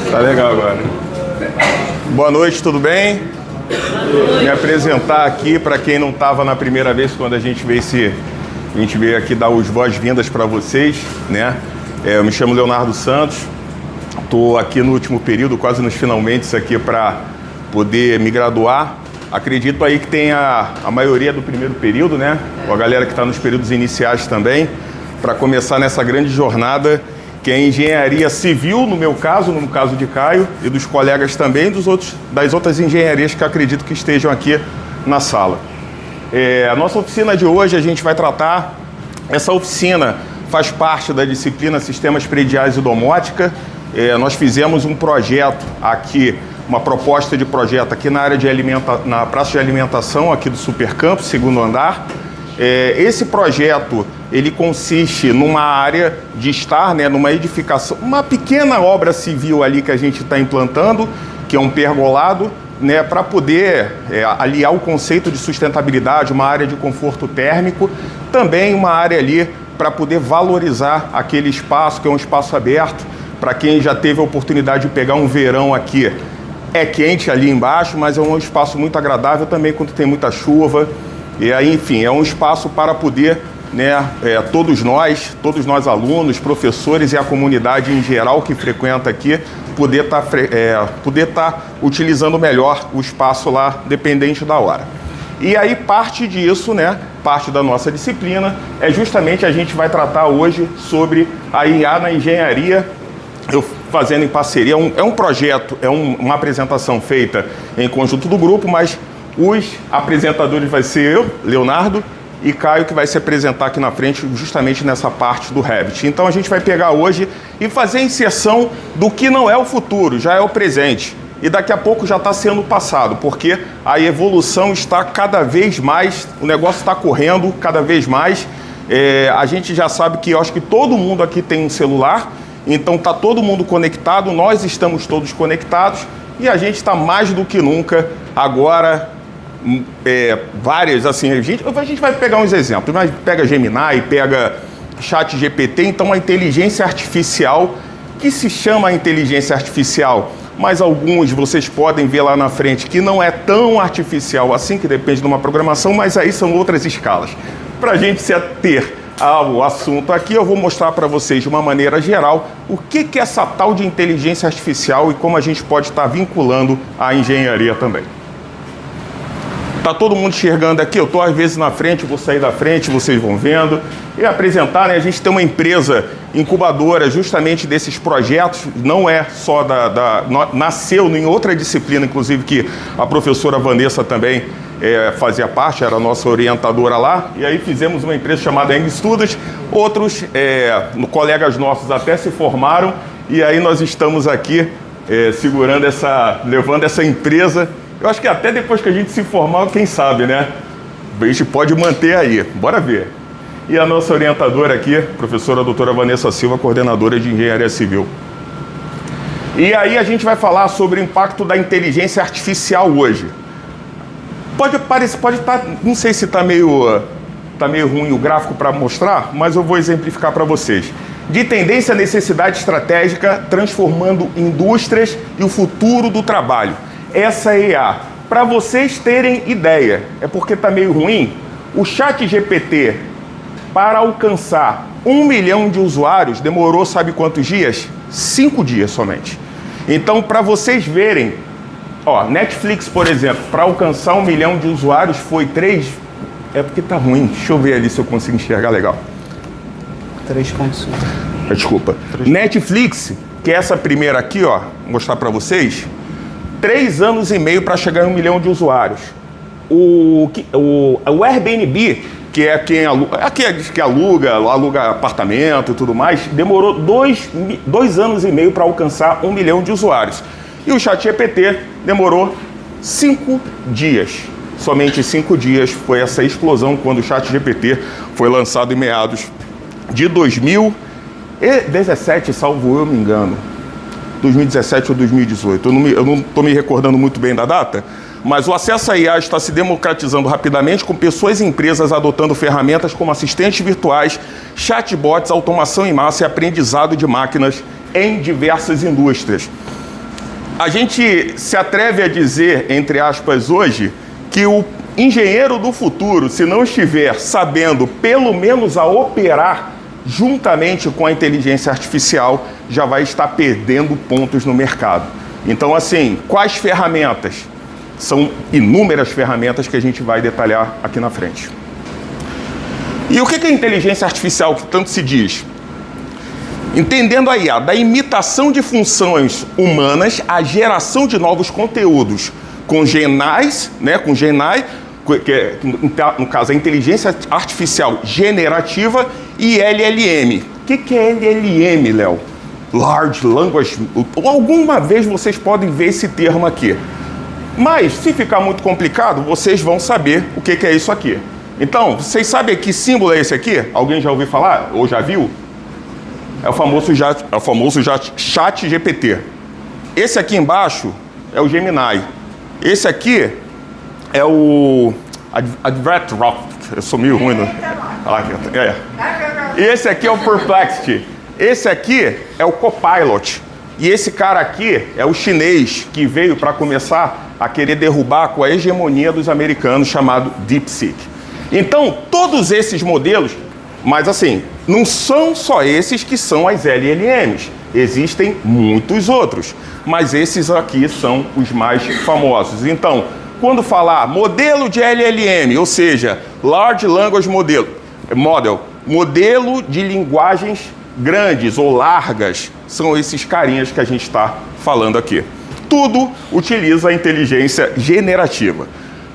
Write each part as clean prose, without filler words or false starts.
Tá legal agora. Boa noite, tudo bem? Me apresentar aqui para quem não estava na primeira vez quando a gente veio aqui dar as boas-vindas para vocês, né? Eu me chamo Leonardo Santos, estou aqui no último período, quase nos finalmente aqui para poder me graduar. Acredito aí que tem a maioria do primeiro período, né? Com a galera que está nos períodos iniciais também, para começar nessa grande jornada que é a engenharia civil, no meu caso, no caso de Caio, e dos colegas também, das outras engenharias que acredito que estejam aqui na sala. A nossa oficina de hoje, a gente vai tratar, essa oficina faz parte da disciplina Sistemas Prediais e Domótica. Nós fizemos um projeto aqui, uma proposta de projeto aqui na área de na praça de alimentação aqui do Supercampus, segundo andar. Esse projeto, ele consiste numa área de estar, né, numa edificação, uma pequena obra civil ali que a gente está implantando, que é um pergolado, né, para poder aliar o conceito de sustentabilidade, uma área de conforto térmico, também uma área ali para poder valorizar aquele espaço, que é um espaço aberto, para quem já teve a oportunidade de pegar um verão aqui. É quente ali embaixo, mas é um espaço muito agradável também quando tem muita chuva. E aí, enfim, é um espaço para poder, né, todos nós alunos, professores e a comunidade em geral que frequenta aqui, poder estar utilizando melhor o espaço lá, dependente da hora. E aí parte disso, né, parte da nossa disciplina, é justamente a gente vai tratar hoje sobre a IA na engenharia, eu fazendo em parceria, é um projeto, uma apresentação feita em conjunto do grupo, mas os apresentadores vai ser eu, Leonardo, e Caio, que vai se apresentar aqui na frente justamente nessa parte do Revit. Então a gente vai pegar hoje e fazer a inserção do que não é o futuro, já é o presente. E daqui a pouco já está sendo o passado, porque a evolução está cada vez mais, o negócio está correndo cada vez mais. A gente já sabe que eu acho que todo mundo aqui tem um celular, então está todo mundo conectado, nós estamos todos conectados e a gente está mais do que nunca agora. Várias, assim, a gente vai pegar uns exemplos, mas pega Gemini, pega ChatGPT, então a inteligência artificial, que se chama inteligência artificial, mas alguns vocês podem ver lá na frente que não é tão artificial assim, que depende de uma programação, mas aí são outras escalas. Para a gente se ater ao assunto aqui, eu vou mostrar para vocês de uma maneira geral o que é essa tal de inteligência artificial e como a gente pode estar vinculando à engenharia também. Tá todo mundo enxergando aqui? Eu estou às vezes na frente, vou sair da frente, vocês vão vendo. E apresentar, né? A gente tem uma empresa incubadora justamente desses projetos, não é só nasceu em outra disciplina, inclusive que a professora Vanessa também fazia parte, era a nossa orientadora lá. E aí fizemos uma empresa chamada Eng Studios, outros colegas nossos até se formaram, e aí nós estamos aqui levando essa empresa. Eu acho que até depois que a gente se formar, quem sabe, né? A gente pode manter aí. Bora ver. E a nossa orientadora aqui, professora doutora Vanessa Silva, coordenadora de Engenharia Civil. E aí a gente vai falar sobre o impacto da inteligência artificial hoje. Pode estar, não sei se está meio ruim o gráfico para mostrar, mas eu vou exemplificar para vocês. De tendência à necessidade estratégica, transformando indústrias e o futuro do trabalho. Essa é a IA. Para vocês terem ideia, é porque está meio ruim, o ChatGPT, para alcançar 1 milhão de usuários, demorou sabe quantos dias? 5 dias somente. Então, para vocês verem, Netflix, por exemplo, para alcançar 1 milhão de usuários foi 3... É porque está ruim. Deixa eu ver ali se eu consigo enxergar legal. 3.5. Desculpa. 3. Netflix, que é essa primeira aqui, vou mostrar para vocês, 3 anos e meio para chegar em 1 milhão de usuários. O Airbnb, que é quem aluga apartamento e tudo mais, demorou 2 anos e meio para alcançar 1 milhão de usuários. E o ChatGPT demorou 5 dias. Somente 5 dias foi essa explosão quando o ChatGPT foi lançado em meados de 2017, salvo eu me engano. 2017 ou 2018, eu não estou me recordando muito bem da data, mas o acesso à IA está se democratizando rapidamente, com pessoas e empresas adotando ferramentas como assistentes virtuais, chatbots, automação em massa e aprendizado de máquinas em diversas indústrias. a gente se atreve a dizer, entre aspas, hoje, que o engenheiro do futuro, se não estiver sabendo pelo menos a operar juntamente com a inteligência artificial, já vai estar perdendo pontos no mercado. Então, assim, quais ferramentas? São inúmeras ferramentas que a gente vai detalhar aqui na frente. E o que é a inteligência artificial que tanto se diz? Entendendo a IA, da imitação de funções humanas à geração de novos conteúdos com GenAIs, né, com GenAI, que é, no caso, a inteligência artificial generativa, e LLM. O que é LLM, Léo? Large Language... Alguma vez vocês podem ver esse termo aqui. Mas, se ficar muito complicado, vocês vão saber o que é isso aqui. Então, vocês sabem que símbolo é esse aqui? Alguém já ouviu falar? Ou já viu? É o famoso chat GPT. Esse aqui embaixo é o Gemini. Esse aqui é o Advetroft. Eu sou meio ruim. E esse aqui é o Perplexity. Esse aqui é o Copilot. E esse cara aqui é o chinês que veio para começar a querer derrubar com a hegemonia dos americanos, chamado DeepSeek. Então, todos esses modelos, mas assim, não são só esses que são as LLMs. Existem muitos outros, mas esses aqui são os mais famosos. Então, quando falar modelo de LLM, ou seja, Large Language Model, modelo de linguagens grandes ou largas, são esses carinhas que a gente está falando aqui. Tudo utiliza a inteligência generativa.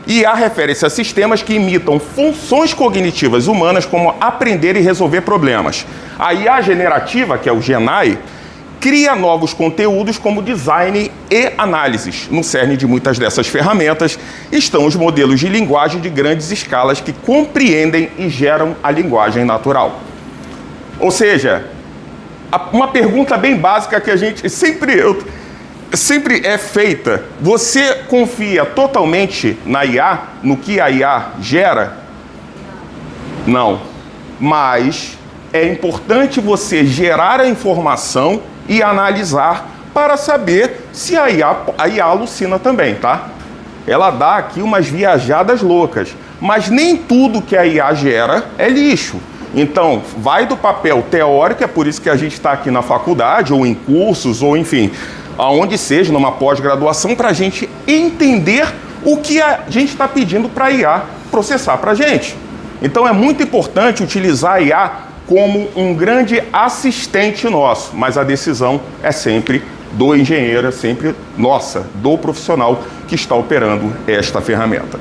IA refere-se a sistemas que imitam funções cognitivas humanas, como aprender e resolver problemas. A IA generativa, que é o GenAI, cria novos conteúdos como design e análises. No cerne de muitas dessas ferramentas estão os modelos de linguagem de grandes escalas que compreendem e geram a linguagem natural. Ou seja, uma pergunta bem básica que a gente sempre é feita: você confia totalmente na IA, no que a IA gera? Não. Mas é importante você gerar a informação e analisar para saber se a IA alucina também, tá? Ela dá aqui umas viajadas loucas, mas nem tudo que a IA gera é lixo. Então, vai do papel teórico, é por isso que a gente está aqui na faculdade, ou em cursos, ou enfim, aonde seja, numa pós-graduação, para a gente entender o que a gente está pedindo para a IA processar para a gente. Então, é muito importante utilizar a IA como um grande assistente nosso, mas a decisão é sempre do engenheiro, é sempre nossa, do profissional que está operando esta ferramenta.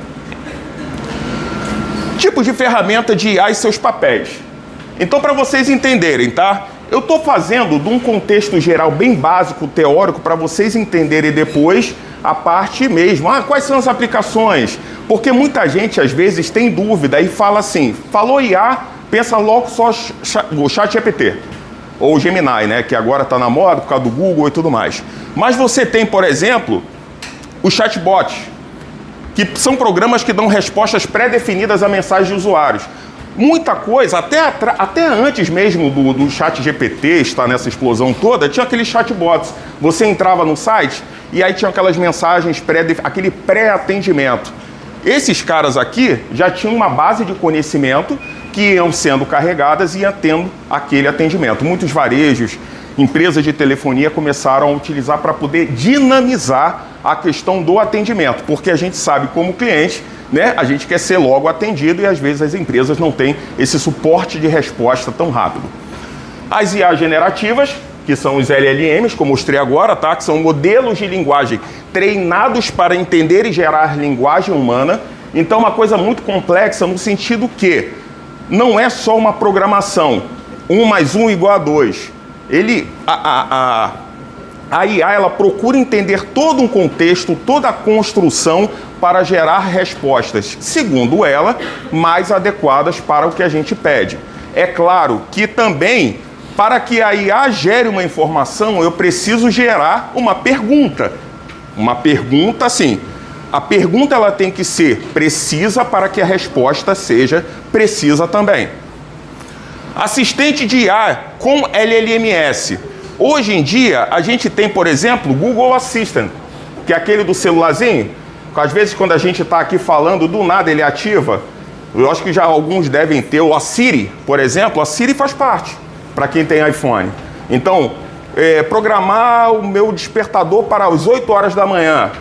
Tipos de ferramenta de IA e seus papéis. Então, para vocês entenderem, tá? Eu estou fazendo de um contexto geral bem básico, teórico, para vocês entenderem depois a parte mesmo. Quais são as aplicações? Porque muita gente, às vezes, tem dúvida e fala assim, falou IA, pensa logo só o ChatGPT, ou o Gemini, né? Que agora está na moda por causa do Google e tudo mais. Mas você tem, por exemplo, os chatbots, que são programas que dão respostas pré-definidas a mensagens de usuários. Muita coisa, até antes mesmo do ChatGPT estar nessa explosão toda, tinha aqueles chatbots. Você entrava no site e aí tinha aquelas mensagens, aquele pré-atendimento. Esses caras aqui já tinham uma base de conhecimento que iam sendo carregadas e ia tendo aquele atendimento. Muitos varejos, empresas de telefonia começaram a utilizar para poder dinamizar a questão do atendimento, porque a gente sabe como cliente, né, a gente quer ser logo atendido e às vezes as empresas não têm esse suporte de resposta tão rápido. As IA generativas, que são os LLMs, como eu mostrei agora, tá? Que são modelos de linguagem treinados para entender e gerar linguagem humana. Então, uma coisa muito complexa no sentido que não é só uma programação, 1 mais 1 igual a 2. A IA, ela procura entender todo um contexto, toda a construção para gerar respostas, segundo ela, mais adequadas para o que a gente pede. É claro que também, para que a IA gere uma informação, eu preciso gerar uma pergunta. Uma pergunta, assim, a pergunta ela tem que ser precisa para que a resposta seja precisa também. Assistente de IA com LLMS. Hoje em dia, a gente tem, por exemplo, Google Assistant. que é aquele do celularzinho. Às vezes, quando a gente está aqui falando, do nada ele ativa. Eu acho que já alguns devem ter. A Siri, por exemplo, a Siri faz parte, para quem tem iPhone. Então, programar o meu despertador para as 8 horas da manhã.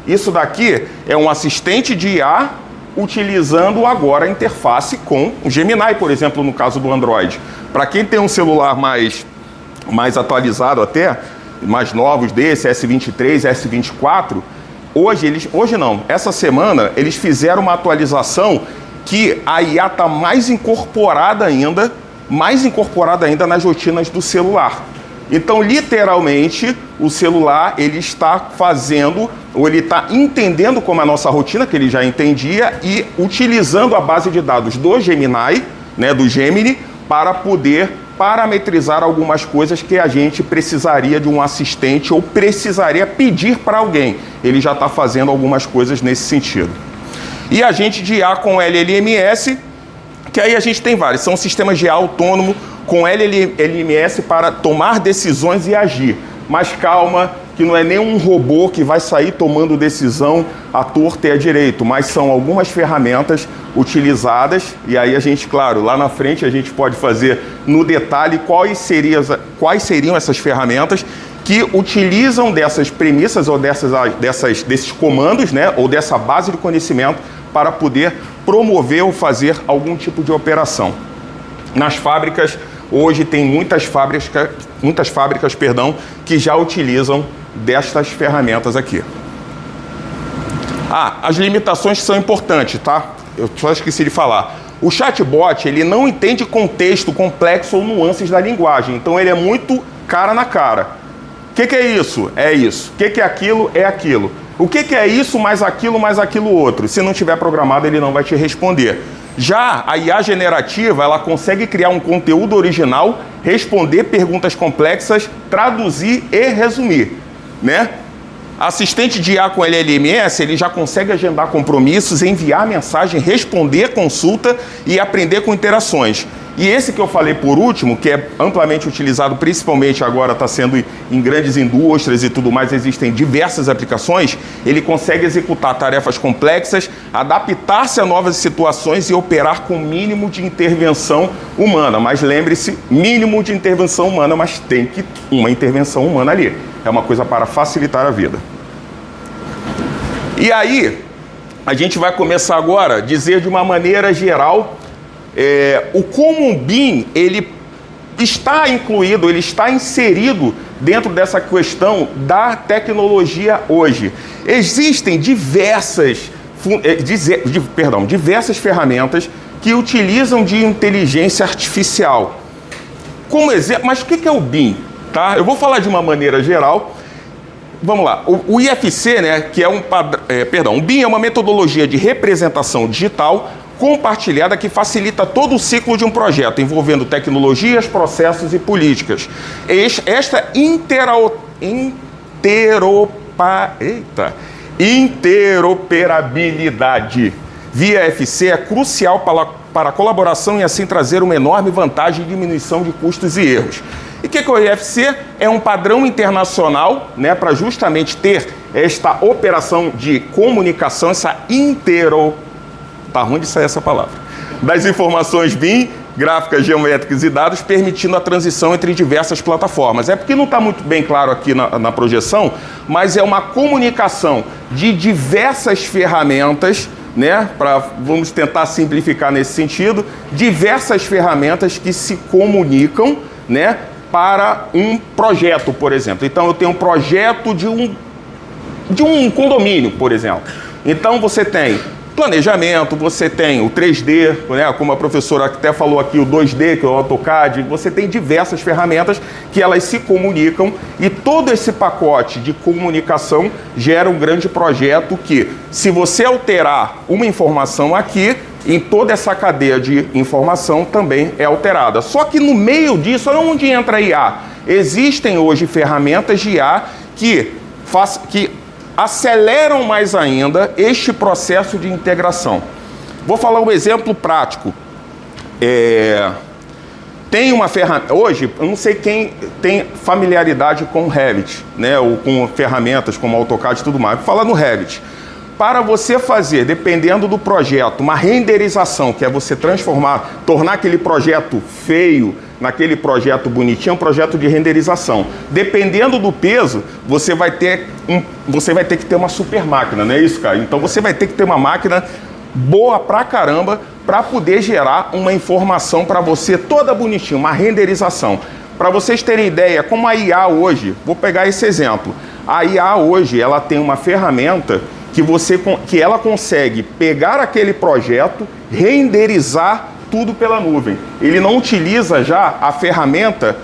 Isso daqui é um assistente de IA utilizando agora a interface com o Gemini, por exemplo, no caso do Android. Para quem tem um celular mais atualizado até, mais novos desse, S23, S24, hoje não, essa semana eles fizeram uma atualização que a IA está mais incorporada ainda nas rotinas do celular. Então, literalmente, o celular, ele está fazendo, ou ele está entendendo como a nossa rotina, que ele já entendia, e utilizando a base de dados do Gemini, né, do Gemini, para poder parametrizar algumas coisas que a gente precisaria de um assistente ou precisaria pedir para alguém. Ele já está fazendo algumas coisas nesse sentido. E agente de IA com LLMS, que aí a gente tem vários, são sistemas de IA autônomo com LLMS para tomar decisões e agir. Mas calma, que não é nenhum robô que vai sair tomando decisão à torta e à direito, mas são algumas ferramentas utilizadas, e aí a gente, claro, lá na frente a gente pode fazer no detalhe quais seriam essas ferramentas que utilizam dessas premissas ou desses comandos, né, ou dessa base de conhecimento para poder promover ou fazer algum tipo de operação. Nas fábricas, hoje tem muitas fábricas, que já utilizam destas ferramentas aqui. As limitações são importantes, tá? Eu só esqueci de falar. O chatbot, ele não entende contexto complexo ou nuances da linguagem, então ele é muito cara na cara. O que é isso? É isso. O que é aquilo? É aquilo. O que é isso mais aquilo outro? Se não tiver programado, ele não vai te responder. Já a IA generativa, ela consegue criar um conteúdo original, responder perguntas complexas, traduzir e resumir, né? Assistente de IA com LLMS, ele já consegue agendar compromissos, enviar mensagem, responder consulta e aprender com interações. E esse que eu falei por último, que é amplamente utilizado, principalmente agora está sendo em grandes indústrias e tudo mais, existem diversas aplicações, ele consegue executar tarefas complexas, adaptar-se a novas situações e operar com mínimo de intervenção humana. Mas lembre-se, mínimo de intervenção humana, mas tem que uma intervenção humana ali. É uma coisa para facilitar a vida. E aí, a gente vai começar agora a dizer de uma maneira geral o como o BIM, ele está incluído, ele está inserido dentro dessa questão da tecnologia hoje. Existem diversas ferramentas que utilizam de inteligência artificial. Como exemplo, mas o que é o BIM? Tá? Eu vou falar de uma maneira geral. Vamos lá. O IFC, né, que é o BIM é uma metodologia de representação digital compartilhada que facilita todo o ciclo de um projeto, envolvendo tecnologias, processos e políticas. Esta interoperabilidade via IFC é crucial para a colaboração e assim trazer uma enorme vantagem de diminuição de custos e erros. E o que é o IFC? É um padrão internacional, né, para justamente ter esta operação de comunicação, essa tá ruim de sair essa palavra, das informações BIM, gráficas, geométricas e dados, permitindo a transição entre diversas plataformas. É porque não está muito bem claro aqui na projeção, mas é uma comunicação de diversas ferramentas, né, vamos tentar simplificar nesse sentido, diversas ferramentas que se comunicam, né, para um projeto, por exemplo. Então, eu tenho um projeto de um condomínio, por exemplo. Então, você tem planejamento, você tem o 3D, né, como a professora até falou aqui, o 2D, que é o AutoCAD, você tem diversas ferramentas que elas se comunicam e todo esse pacote de comunicação gera um grande projeto que, se você alterar uma informação aqui, em toda essa cadeia de informação também é alterada. Só que no meio disso, olha onde entra a IA. Existem hoje ferramentas de IA que aceleram mais ainda este processo de integração. Vou falar um exemplo prático. Tem uma ferramenta, hoje, eu não sei quem tem familiaridade com o Revit, né, ou com ferramentas como AutoCAD e tudo mais. Vou falar no Revit. Para você fazer, dependendo do projeto, uma renderização, que é você tornar aquele projeto feio naquele projeto bonitinho, um projeto de renderização. Dependendo do peso, você vai ter que ter uma super máquina, não é isso, cara? Então você vai ter que ter uma máquina boa pra caramba para poder gerar uma informação para você toda bonitinha, uma renderização. Para vocês terem ideia, como a IA hoje, vou pegar esse exemplo. A IA hoje, ela tem uma ferramenta que ela consegue pegar aquele projeto, renderizar tudo pela nuvem. Ele não utiliza já a ferramenta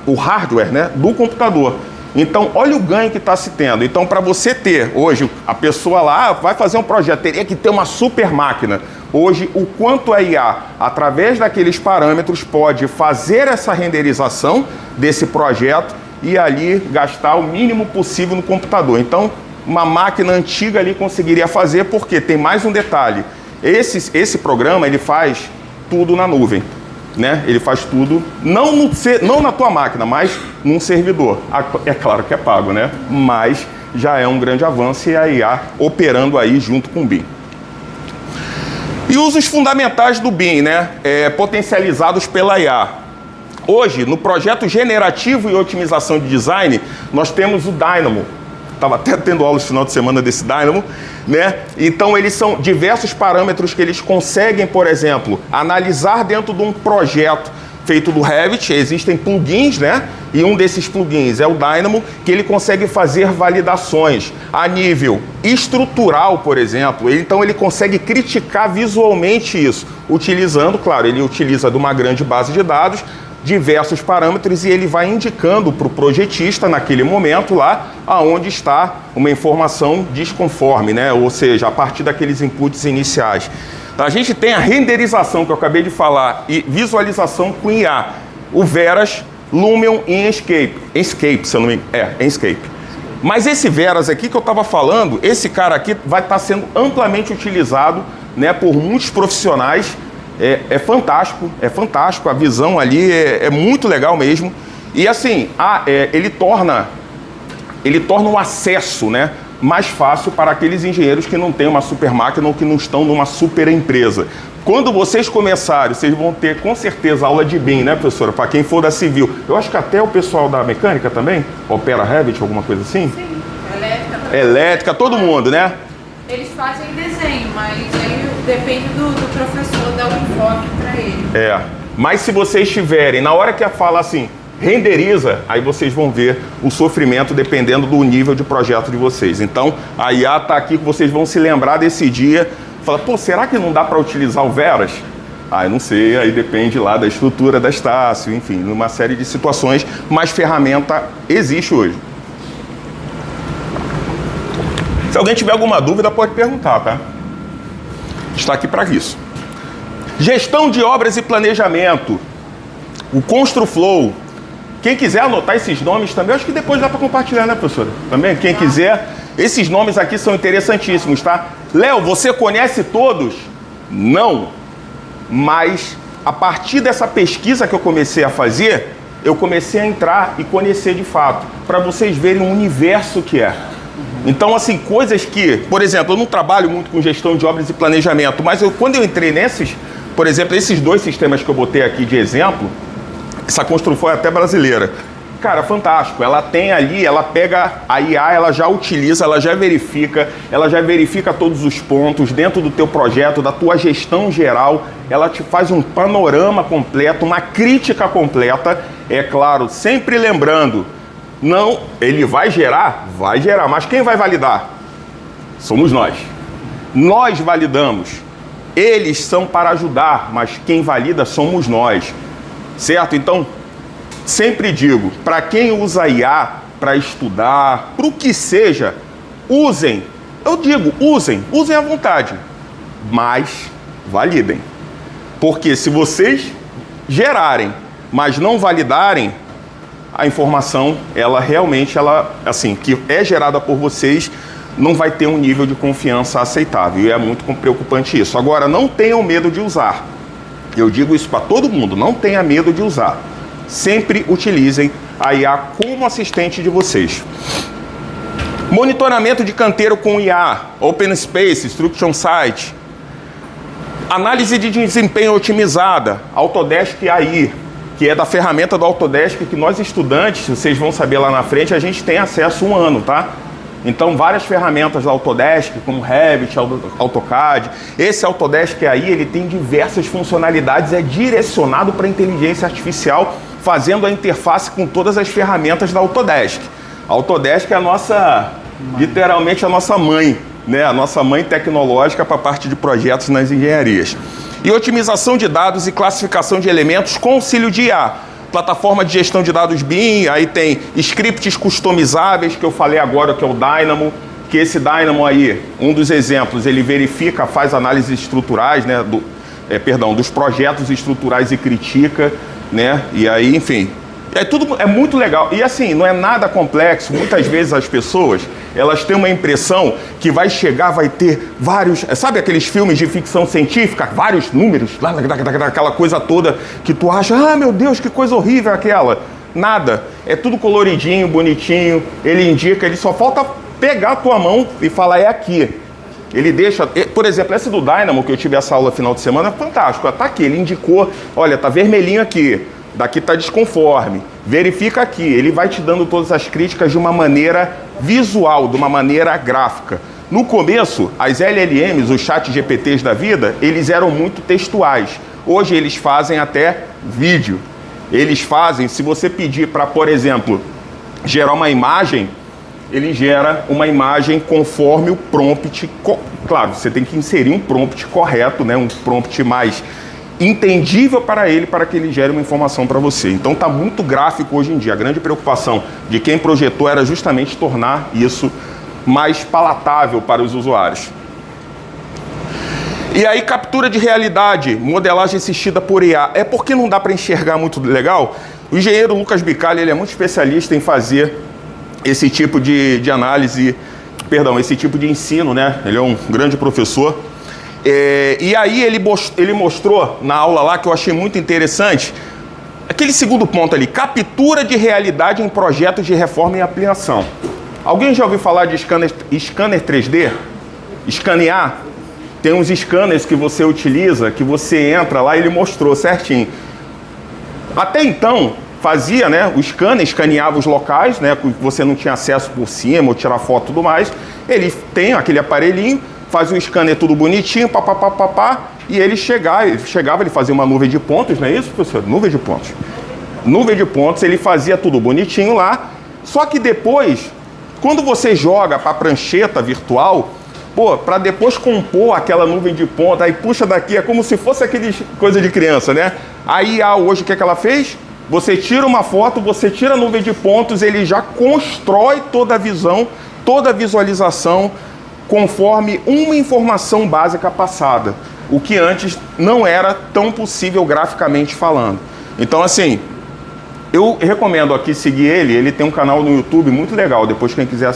o hardware, né, do computador. Então, olha o ganho que está se tendo. Então, para você ter, hoje, a pessoa lá vai fazer um projeto, teria que ter uma super máquina. Hoje, o quanto a IA, através daqueles parâmetros, pode fazer essa renderização desse projeto e ali gastar o mínimo possível no computador. Então, uma máquina antiga ali conseguiria fazer, porque tem mais um detalhe. Esse programa, ele faz tudo na nuvem. Né? Ele faz tudo, não na tua máquina, mas num servidor. É claro que é pago, né? Mas já é um grande avanço e a IA operando aí junto com o BIM. E usos fundamentais do BIM, né? Potencializados pela IA. Hoje, no projeto generativo e otimização de design, nós temos o Dynamo. Estava até tendo aula no final de semana desse Dynamo, né? Então, eles são diversos parâmetros que eles conseguem, por exemplo, analisar dentro de um projeto feito do Revit. Existem plugins, né? E um desses plugins é o Dynamo, que ele consegue fazer validações a nível estrutural, por exemplo. Então, ele consegue criticar visualmente isso, utilizando, claro, ele utiliza de uma grande base de dados, diversos parâmetros, e ele vai indicando para o projetista naquele momento lá aonde está uma informação desconforme, né? Ou seja, a partir daqueles inputs iniciais. A gente tem a renderização que eu acabei de falar e visualização com IA. O Veras, Lumion e Enscape, se eu não me engano. Enscape. Mas esse Veras aqui que eu estava falando, esse cara aqui vai estar sendo amplamente utilizado, né, por muitos profissionais. É fantástico, a visão ali é muito legal mesmo. E assim, ele torna o acesso, né, mais fácil para aqueles engenheiros que não têm uma super máquina ou que não estão numa super empresa. Quando vocês começarem, vocês vão ter com certeza aula de BIM, né, professora? Para quem for da civil. Eu acho que até o pessoal da mecânica também opera Revit, alguma coisa assim? Sim, elétrica também. Elétrica, todo mundo, né? Eles fazem desenho, mas aí depende do professor dar o enfoque para ele. Mas se vocês tiverem, na hora que fala assim, renderiza, aí vocês vão ver o sofrimento dependendo do nível de projeto de vocês. Então, a IA está aqui, que vocês vão se lembrar desse dia. Fala, pô, será que não dá para utilizar o Veras? Eu não sei, aí depende lá da estrutura da Estácio, enfim, numa série de situações, mas ferramenta existe hoje. Se alguém tiver alguma dúvida, pode perguntar, tá? Está aqui para isso. Gestão de obras e planejamento. O ConstruFlow. Quem quiser anotar esses nomes também, acho que depois dá para compartilhar, né, professora? Também, quem quiser. Esses nomes aqui são interessantíssimos, tá? Léo, você conhece todos? Não. Mas, a partir dessa pesquisa que eu comecei a fazer, eu comecei a entrar e conhecer de fato, para vocês verem o universo que é. Então, assim, coisas que, por exemplo, eu não trabalho muito com gestão de obras e planejamento, mas quando eu entrei nesses, por exemplo, esses dois sistemas que eu botei aqui de exemplo, essa construção é até brasileira. Cara, fantástico. Ela tem ali, ela pega a IA, ela já utiliza, ela já verifica todos os pontos dentro do teu projeto, da tua gestão geral, ela te faz um panorama completo, uma crítica completa, é claro, sempre lembrando, não, ele vai gerar, mas quem vai validar? Somos nós. Nós validamos. Eles são para ajudar, mas quem valida somos nós. Certo? Então, sempre digo, para quem usa IA para estudar, para o que seja, usem. Eu digo, usem à vontade, mas validem. Porque se vocês gerarem, mas não validarem, a informação, ela realmente, assim, que é gerada por vocês, não vai ter um nível de confiança aceitável. E é muito preocupante isso. Agora, não tenham medo de usar. Eu digo isso para todo mundo, não tenha medo de usar. Sempre utilizem a IA como assistente de vocês. Monitoramento de canteiro com IA, Open Space, Instruction Site. Análise de desempenho otimizada, Autodesk AI, que é da ferramenta do Autodesk que nós estudantes, vocês vão saber lá na frente, a gente tem acesso 1 ano, tá? Então, várias ferramentas da Autodesk, como Revit, AutoCAD. Esse Autodesk AI, ele tem diversas funcionalidades, é direcionado para a inteligência artificial, fazendo a interface com todas as ferramentas da Autodesk. A Autodesk é a nossa, literalmente a nossa mãe, né? A nossa mãe tecnológica para a parte de projetos nas engenharias. E otimização de dados e classificação de elementos com auxílio de IA. Plataforma de gestão de dados BIM, aí tem scripts customizáveis, que eu falei agora, que é o Dynamo, que esse Dynamo aí, um dos exemplos, ele verifica, faz análises estruturais, né, dos projetos estruturais e critica, né, e aí, enfim, é muito legal. E assim, não é nada complexo. Muitas vezes as pessoas, elas têm uma impressão que vai chegar, vai ter vários... Sabe aqueles filmes de ficção científica? Vários números, aquela coisa toda que tu acha, ah, meu Deus, que coisa horrível aquela. Nada. É tudo coloridinho, bonitinho. Ele indica, ele só falta pegar a tua mão e falar, é aqui. Ele deixa... Por exemplo, essa do Dynamo, que eu tive essa aula final de semana, é fantástico. Tá aqui, ele indicou, olha, tá vermelhinho aqui. Daqui está desconforme, verifica aqui, ele vai te dando todas as críticas de uma maneira visual, de uma maneira gráfica. No começo, as LLMs, os chat GPTs da vida, eles eram muito textuais. Hoje eles fazem até vídeo. Eles fazem, se você pedir para, por exemplo, gerar uma imagem, ele gera uma imagem conforme o prompt. Claro, você tem que inserir um prompt correto, né? Um prompt mais entendível para ele, para que ele gere uma informação para você. Então está muito gráfico hoje em dia. A grande preocupação de quem projetou era justamente tornar isso mais palatável para os usuários. E aí, captura de realidade, modelagem assistida por IA. É porque não dá para enxergar muito legal? O engenheiro Lucas Bicalho, ele é muito especialista em fazer esse tipo de análise, esse tipo de ensino, né? Ele é um grande professor. E aí ele mostrou na aula lá, que eu achei muito interessante, aquele segundo ponto ali, captura de realidade em projetos de reforma e ampliação. Alguém já ouviu falar de scanner 3D? Escanear? Tem uns scanners que você utiliza, que você entra lá e ele mostrou certinho. Até então, fazia, né, o scanner escaneava os locais, né, que você não tinha acesso por cima, ou tirar foto e tudo mais. Ele tem aquele aparelhinho, faz o scanner tudo bonitinho, e ele chegava, ele fazia uma nuvem de pontos, não é isso, professor? Nuvem de pontos. Nuvem de pontos, ele fazia tudo bonitinho lá, só que depois, quando você joga para a prancheta virtual, para depois compor aquela nuvem de pontos, aí puxa daqui, é como se fosse aquele coisa de criança, né? Aí hoje o que ela fez? Você tira uma foto, você tira a nuvem de pontos, ele já constrói toda a visão, toda a visualização, conforme uma informação básica passada, o que antes não era tão possível graficamente falando. Então, assim, eu recomendo aqui seguir ele tem um canal no YouTube muito legal, depois quem quiser,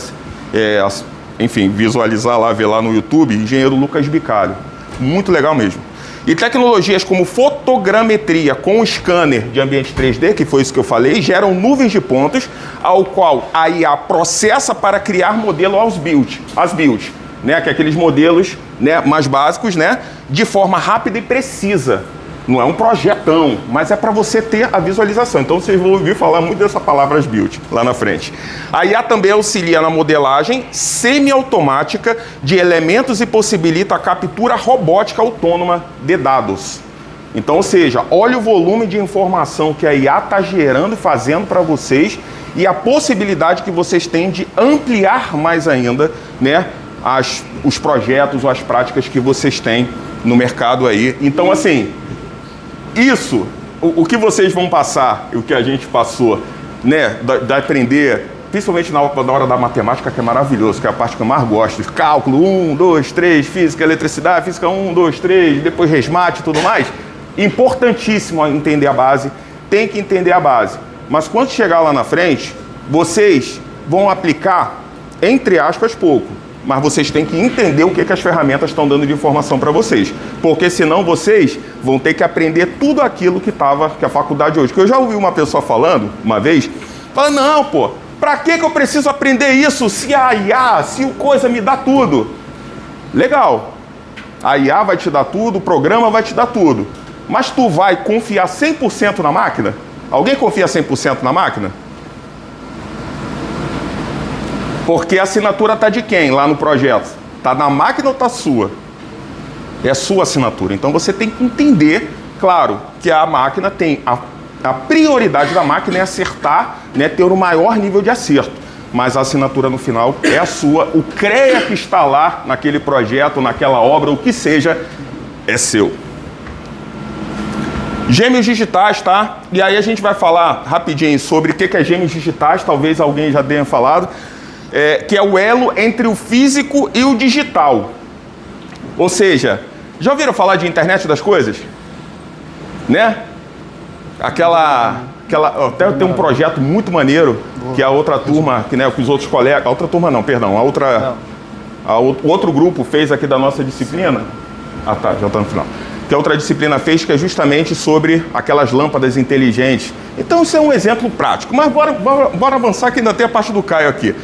enfim, visualizar lá, ver lá no YouTube, Engenheiro Lucas Bicalho, muito legal mesmo. E tecnologias como fotogrametria com scanner de ambiente 3D, que foi isso que eu falei, geram nuvens de pontos, ao qual a IA processa para criar modelo as builds, né, que é aqueles modelos, né, mais básicos, né, de forma rápida e precisa. Não é um projetão, mas é para você ter a visualização. Então vocês vão ouvir falar muito dessa palavra build lá na frente. A IA também auxilia na modelagem semiautomática de elementos e possibilita a captura robótica autônoma de dados. Então, ou seja, olha o volume de informação que a IA está gerando e fazendo para vocês e a possibilidade que vocês têm de ampliar mais ainda, né, os projetos ou as práticas que vocês têm no mercado aí. Então, assim, isso, o que vocês vão passar, o que a gente passou, né, de aprender, principalmente na hora da matemática, que é maravilhoso, que é a parte que eu mais gosto, cálculo 1, 2, 3, física, eletricidade, física 1, 2, 3, depois resmate e tudo mais, importantíssimo entender a base, tem que entender a base. Mas quando chegar lá na frente, vocês vão aplicar, entre aspas, pouco, mas vocês têm que entender o que as ferramentas estão dando de informação para vocês. Porque senão vocês vão ter que aprender tudo aquilo que a faculdade hoje. Porque eu já ouvi uma pessoa falando, uma vez, falando, não, pô, para que eu preciso aprender isso se a IA, se o coisa me dá tudo? Legal, a IA vai te dar tudo, o programa vai te dar tudo. Mas tu vai confiar 100% na máquina? Alguém confia 100% na máquina? Porque a assinatura está de quem lá no projeto? Está na máquina ou está sua? É sua assinatura. Então você tem que entender, claro, que a máquina tem a prioridade da máquina é acertar, né, ter o maior nível de acerto. Mas a assinatura no final é a sua. O CREA que está lá naquele projeto, naquela obra, o que seja, é seu. Gêmeos digitais, tá? E aí a gente vai falar rapidinho sobre o que é gêmeos digitais, talvez alguém já tenha falado, que é o elo entre o físico e o digital. Ou seja, já ouviram falar de internet das coisas? Né? Até tem um projeto muito maneiro que a outra turma, que os outros colegas, a outra turma não, perdão, o outro grupo fez aqui da nossa disciplina. Ah tá, já está no final. Que a outra disciplina fez, que é justamente sobre aquelas lâmpadas inteligentes. Então isso é um exemplo prático. Mas bora avançar, que ainda tem a parte do Caio aqui.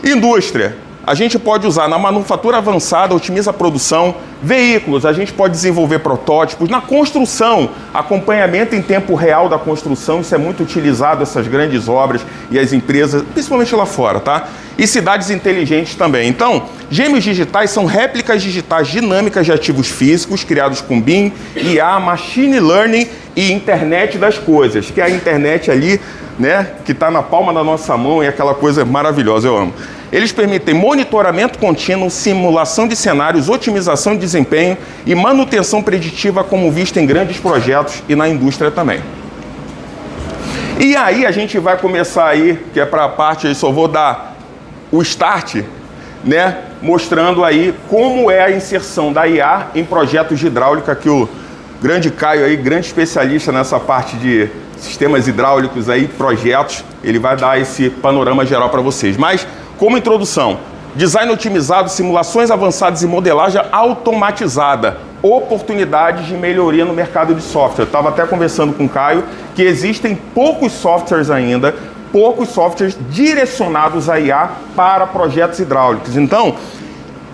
Indústria. A gente pode usar na manufatura avançada, otimiza a produção. Veículos, a gente pode desenvolver protótipos. Na construção, acompanhamento em tempo real da construção. Isso é muito utilizado, essas grandes obras e as empresas, principalmente lá fora, tá? E cidades inteligentes também. Então, gêmeos digitais são réplicas digitais dinâmicas de ativos físicos criados com BIM, IA, Machine Learning e Internet das Coisas, que é a internet ali, né, que está na palma da nossa mão e aquela coisa maravilhosa, eu amo. Eles permitem monitoramento contínuo, simulação de cenários, otimização de desempenho e manutenção preditiva, como visto em grandes projetos e na indústria também. E aí a gente vai começar aí, que é para a parte, aí só vou dar o start, né, mostrando aí como é a inserção da IA em projetos de hidráulica, que o grande Caio aí, grande especialista nessa parte de sistemas hidráulicos aí, projetos, ele vai dar esse panorama geral para vocês. Mas, como introdução, design otimizado, simulações avançadas e modelagem automatizada, oportunidades de melhoria no mercado de software. Eu estava até conversando com o Caio que existem poucos softwares ainda, poucos softwares direcionados a IA para projetos hidráulicos. Então,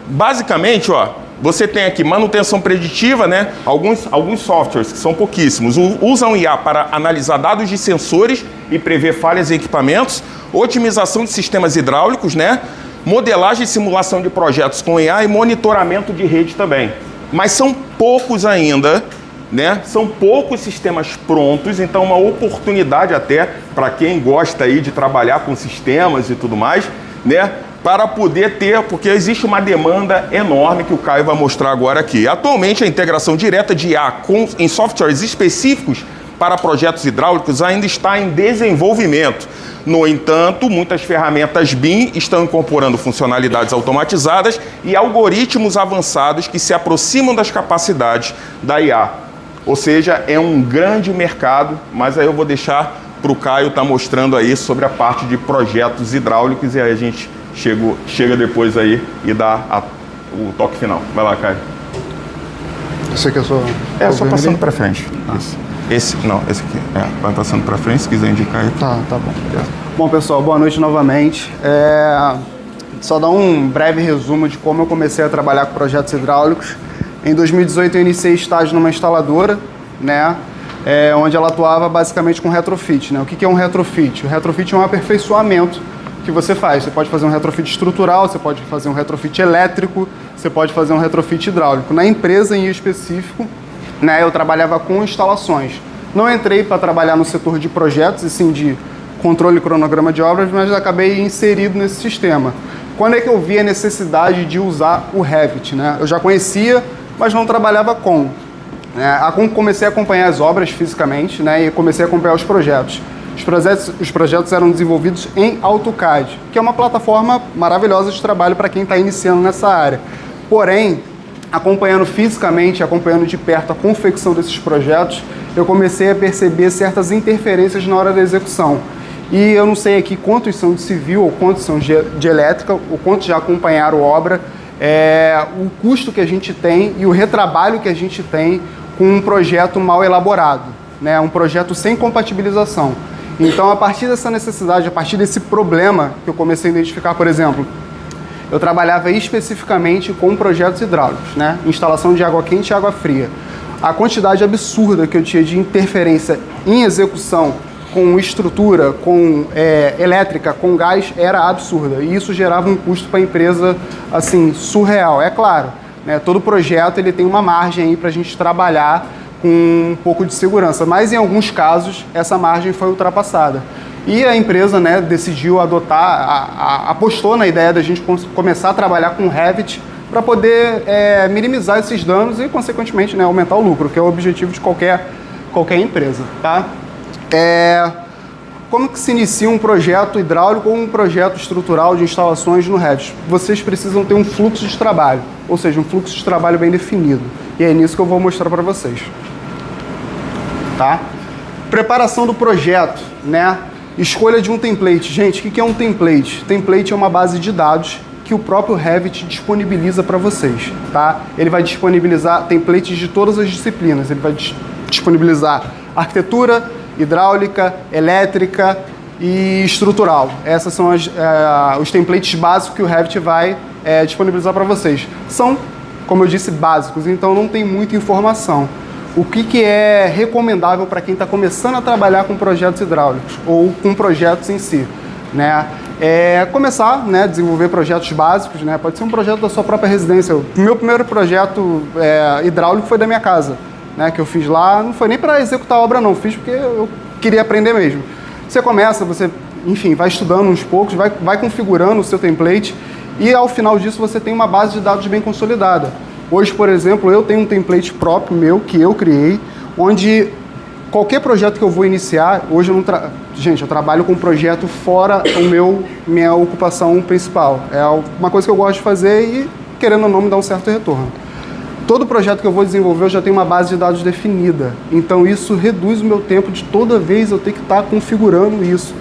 basicamente, ó, você tem aqui manutenção preditiva, né? Alguns softwares, que são pouquíssimos, usam IA para analisar dados de sensores e prever falhas em equipamentos, otimização de sistemas hidráulicos, né? Modelagem e simulação de projetos com IA e monitoramento de rede também. Mas são poucos ainda, né? São poucos sistemas prontos, então uma oportunidade até para quem gosta aí de trabalhar com sistemas e tudo mais, né? Para poder ter, porque existe uma demanda enorme que o Caio vai mostrar agora aqui. Atualmente, a integração direta de IA em softwares específicos para projetos hidráulicos ainda está em desenvolvimento. No entanto, muitas ferramentas BIM estão incorporando funcionalidades automatizadas e algoritmos avançados que se aproximam das capacidades da IA. Ou seja, é um grande mercado, mas aí eu vou deixar para o Caio estar mostrando aí sobre a parte de projetos hidráulicos e aí a gente chega depois aí e dá o toque final. Vai lá, Caio. Esse aqui é só... só passando para frente. Esse aqui. Vai passando para frente, se quiser indicar aí. Tá bom. Bom, pessoal, boa noite novamente. Só dar um breve resumo de como eu comecei a trabalhar com projetos hidráulicos. Em 2018 eu iniciei estágio numa instaladora, né? Onde ela atuava basicamente com retrofit, né? O que é um retrofit? O retrofit é um aperfeiçoamento que você faz. Você pode fazer um retrofit estrutural, você pode fazer um retrofit elétrico, você pode fazer um retrofit hidráulico. Na empresa em específico, né, eu trabalhava com instalações. Não entrei para trabalhar no setor de projetos, e sim de controle e cronograma de obras, mas acabei inserido nesse sistema. Quando é que eu vi a necessidade de usar o Revit, né? Eu já conhecia, mas não trabalhava com. Comecei a acompanhar as obras fisicamente, né, e comecei a acompanhar os projetos. Os projetos eram desenvolvidos em AutoCAD, que é uma plataforma maravilhosa de trabalho para quem está iniciando nessa área. Porém, acompanhando fisicamente, acompanhando de perto a confecção desses projetos, eu comecei a perceber certas interferências na hora da execução. E eu não sei aqui quantos são de civil ou quantos são de elétrica, ou quantos já acompanharam obra, o custo que a gente tem e o retrabalho que a gente tem com um projeto mal elaborado, né? Um projeto sem compatibilização. Então, a partir dessa necessidade, a partir desse problema que eu comecei a identificar, por exemplo, eu trabalhava especificamente com projetos hidráulicos, né? Instalação de água quente e água fria. A quantidade absurda que eu tinha de interferência em execução com estrutura, com elétrica, com gás, era absurda. E isso gerava um custo para a empresa, assim, surreal. É claro, né? Todo projeto ele tem uma margem aí para a gente trabalhar com um pouco de segurança. Mas, em alguns casos, essa margem foi ultrapassada. E a empresa, né, decidiu adotar, apostou na ideia da gente começar a trabalhar com Revit para poder minimizar esses danos e, consequentemente, né, aumentar o lucro, que é o objetivo de qualquer empresa, tá? Como que se inicia um projeto hidráulico ou um projeto estrutural de instalações no Revit? Vocês precisam ter um fluxo de trabalho, ou seja, um fluxo de trabalho bem definido. E é nisso que eu vou mostrar para vocês. Tá? Preparação do projeto, né? Escolha de um template. Gente, o que é um template? Template é uma base de dados que o próprio Revit disponibiliza para vocês, tá? Ele vai disponibilizar templates de todas as disciplinas. Ele vai disponibilizar arquitetura, hidráulica, elétrica e estrutural. Esses são os templates básicos que o Revit vai disponibilizar para vocês. São, como eu disse, básicos, então não tem muita informação. O que é recomendável para quem está começando a trabalhar com projetos hidráulicos ou com projetos em si, né? Começar, né, a desenvolver projetos básicos, né? Pode ser um projeto da sua própria residência. O meu primeiro projeto hidráulico foi da minha casa, né, que eu fiz lá. Não foi nem para executar a obra, não. Fiz porque eu queria aprender mesmo. Você começa, você, enfim, vai estudando uns poucos, vai configurando o seu template e, ao final disso, você tem uma base de dados bem consolidada. Hoje, por exemplo, eu tenho um template próprio meu, que eu criei, onde qualquer projeto que eu vou iniciar, hoje eu não Gente, eu trabalho com um projeto fora minha ocupação principal. É uma coisa que eu gosto de fazer e, querendo ou não, me dá um certo retorno. Todo projeto que eu vou desenvolver, eu já tenho uma base de dados definida. Então, isso reduz o meu tempo de toda vez eu ter que estar configurando isso.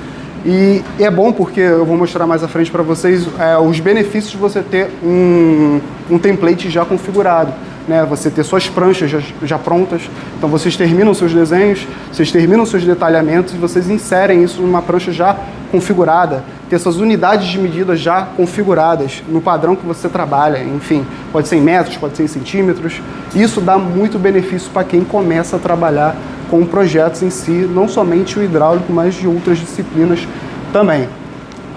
E é bom porque eu vou mostrar mais à frente para vocês os benefícios de você ter um template já configurado, né? Você ter suas pranchas já prontas. Então, vocês terminam seus desenhos, vocês terminam seus detalhamentos e vocês inserem isso numa prancha já configurada. Ter suas unidades de medida já configuradas no padrão que você trabalha. Enfim, pode ser em metros, pode ser em centímetros. Isso dá muito benefício para quem começa a trabalhar com projetos em si, não somente o hidráulico, mas de outras disciplinas também.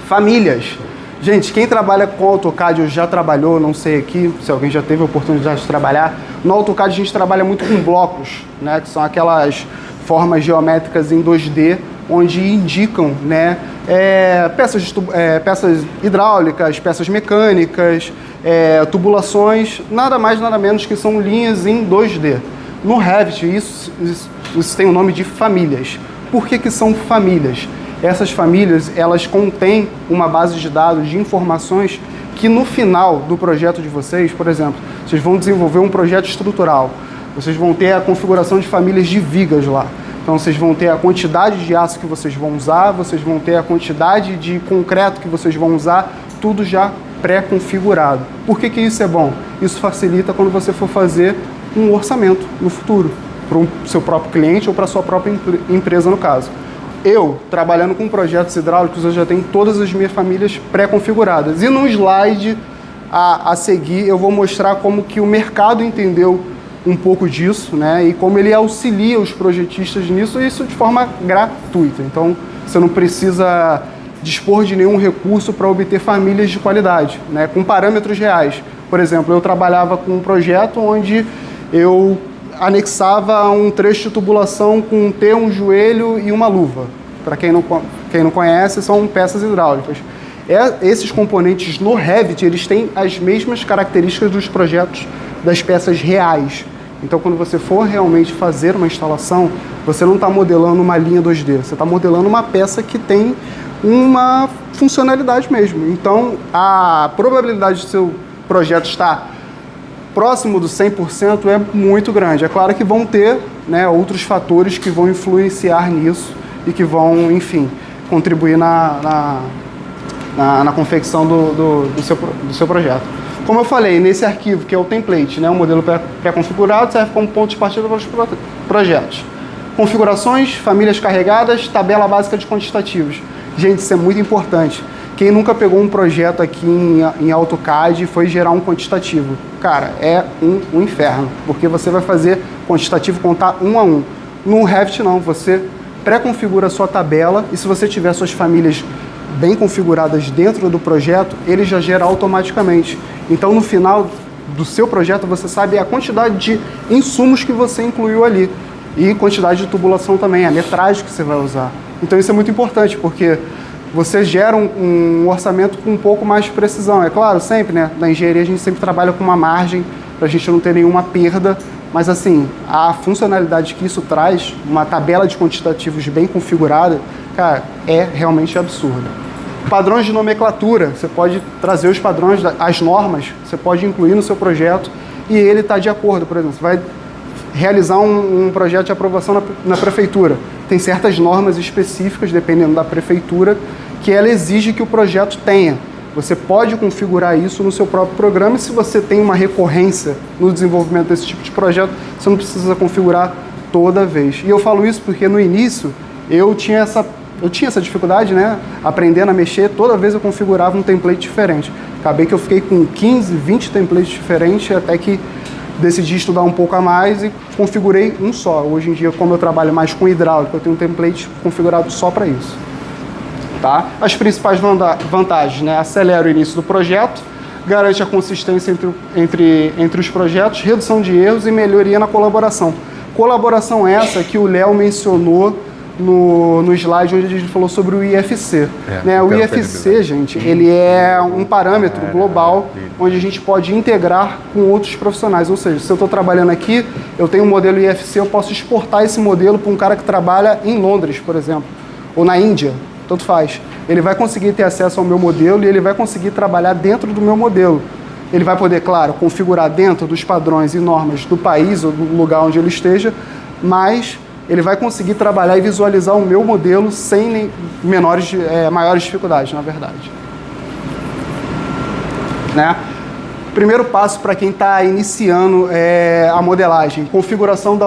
Famílias. Gente, quem trabalha com AutoCAD ou já trabalhou, não sei aqui, se alguém já teve a oportunidade de trabalhar, no AutoCAD a gente trabalha muito com blocos, né, que são aquelas formas geométricas em 2D, onde indicam, né, peças hidráulicas, peças mecânicas, tubulações, nada mais, nada menos que são linhas em 2D. No Revit, isso tem o nome de famílias. Por que são famílias? Essas famílias, elas contêm uma base de dados, de informações que no final do projeto de vocês, por exemplo, vocês vão desenvolver um projeto estrutural, vocês vão ter a configuração de famílias de vigas lá. Então, vocês vão ter a quantidade de aço que vocês vão usar, vocês vão ter a quantidade de concreto que vocês vão usar, tudo já pré-configurado. Por que isso é bom? Isso facilita quando você for fazer um orçamento no futuro, para o seu próprio cliente ou para a sua própria empresa, no caso. Eu, trabalhando com projetos hidráulicos, eu já tenho todas as minhas famílias pré-configuradas. E no slide a seguir, eu vou mostrar como que o mercado entendeu um pouco disso, né? E como ele auxilia os projetistas nisso, e isso de forma gratuita. Então, você não precisa dispor de nenhum recurso para obter famílias de qualidade, né? Com parâmetros reais. Por exemplo, eu trabalhava com um projeto onde eu anexava um trecho de tubulação com um T, um joelho e uma luva. Para quem não conhece, são peças hidráulicas. Esses componentes no Revit, eles têm as mesmas características dos projetos das peças reais. Então, quando você for realmente fazer uma instalação, você não está modelando uma linha 2D, você está modelando uma peça que tem uma funcionalidade mesmo. Então, a probabilidade do seu projeto estar próximo do 100% é muito grande. É claro que vão ter, né, outros fatores que vão influenciar nisso e que vão, enfim, contribuir na confecção do seu projeto. Como eu falei, nesse arquivo, que é o template, né, o modelo pré-configurado, serve como ponto de partida para os projetos. Configurações, famílias carregadas, tabela básica de quantitativos. Gente, isso é muito importante. Quem nunca pegou um projeto aqui em AutoCAD e foi gerar um quantitativo? Cara, é um inferno, porque você vai fazer quantitativo contar um a um. No Revit não, você pré-configura a sua tabela e se você tiver suas famílias bem configuradas dentro do projeto, ele já gera automaticamente. Então, no final do seu projeto, você sabe a quantidade de insumos que você incluiu ali e quantidade de tubulação também, a metragem que você vai usar. Então, isso é muito importante, porque você gera um orçamento com um pouco mais de precisão. É claro, sempre, né? Na engenharia, a gente sempre trabalha com uma margem para a gente não ter nenhuma perda, mas, assim, a funcionalidade que isso traz, uma tabela de quantitativos bem configurada, cara, é realmente absurdo. Padrões de nomenclatura, você pode trazer os padrões, as normas, você pode incluir no seu projeto e ele está de acordo. Por exemplo, você vai realizar um projeto de aprovação na prefeitura. Tem certas normas específicas, dependendo da prefeitura, que ela exige que o projeto tenha. Você pode configurar isso no seu próprio programa e se você tem uma recorrência no desenvolvimento desse tipo de projeto, você não precisa configurar toda vez. E eu falo isso porque no início eu tinha essa dificuldade, né? Aprendendo a mexer, toda vez eu configurava um template diferente. Acabei que eu fiquei com 15, 20 templates diferentes, até que decidi estudar um pouco a mais e configurei um só. Hoje em dia, como eu trabalho mais com hidráulica, eu tenho um template configurado só para isso. Tá? As principais vantagens, né? Acelera o início do projeto, garante a consistência entre os projetos, redução de erros e melhoria na colaboração. Colaboração essa que o Léo mencionou no slide onde a gente falou sobre o IFC. Né? O IFC, gente, ele é um parâmetro global onde a gente pode integrar com outros profissionais. Ou seja, se eu estou trabalhando aqui, eu tenho um modelo IFC, eu posso exportar esse modelo para um cara que trabalha em Londres, por exemplo, ou na Índia, tanto faz. Ele vai conseguir ter acesso ao meu modelo e ele vai conseguir trabalhar dentro do meu modelo. Ele vai poder, claro, configurar dentro dos padrões e normas do país ou do lugar onde ele esteja, mas ele vai conseguir trabalhar e visualizar o meu modelo sem maiores dificuldades, na verdade. Né? Primeiro passo para quem está iniciando a modelagem, configuração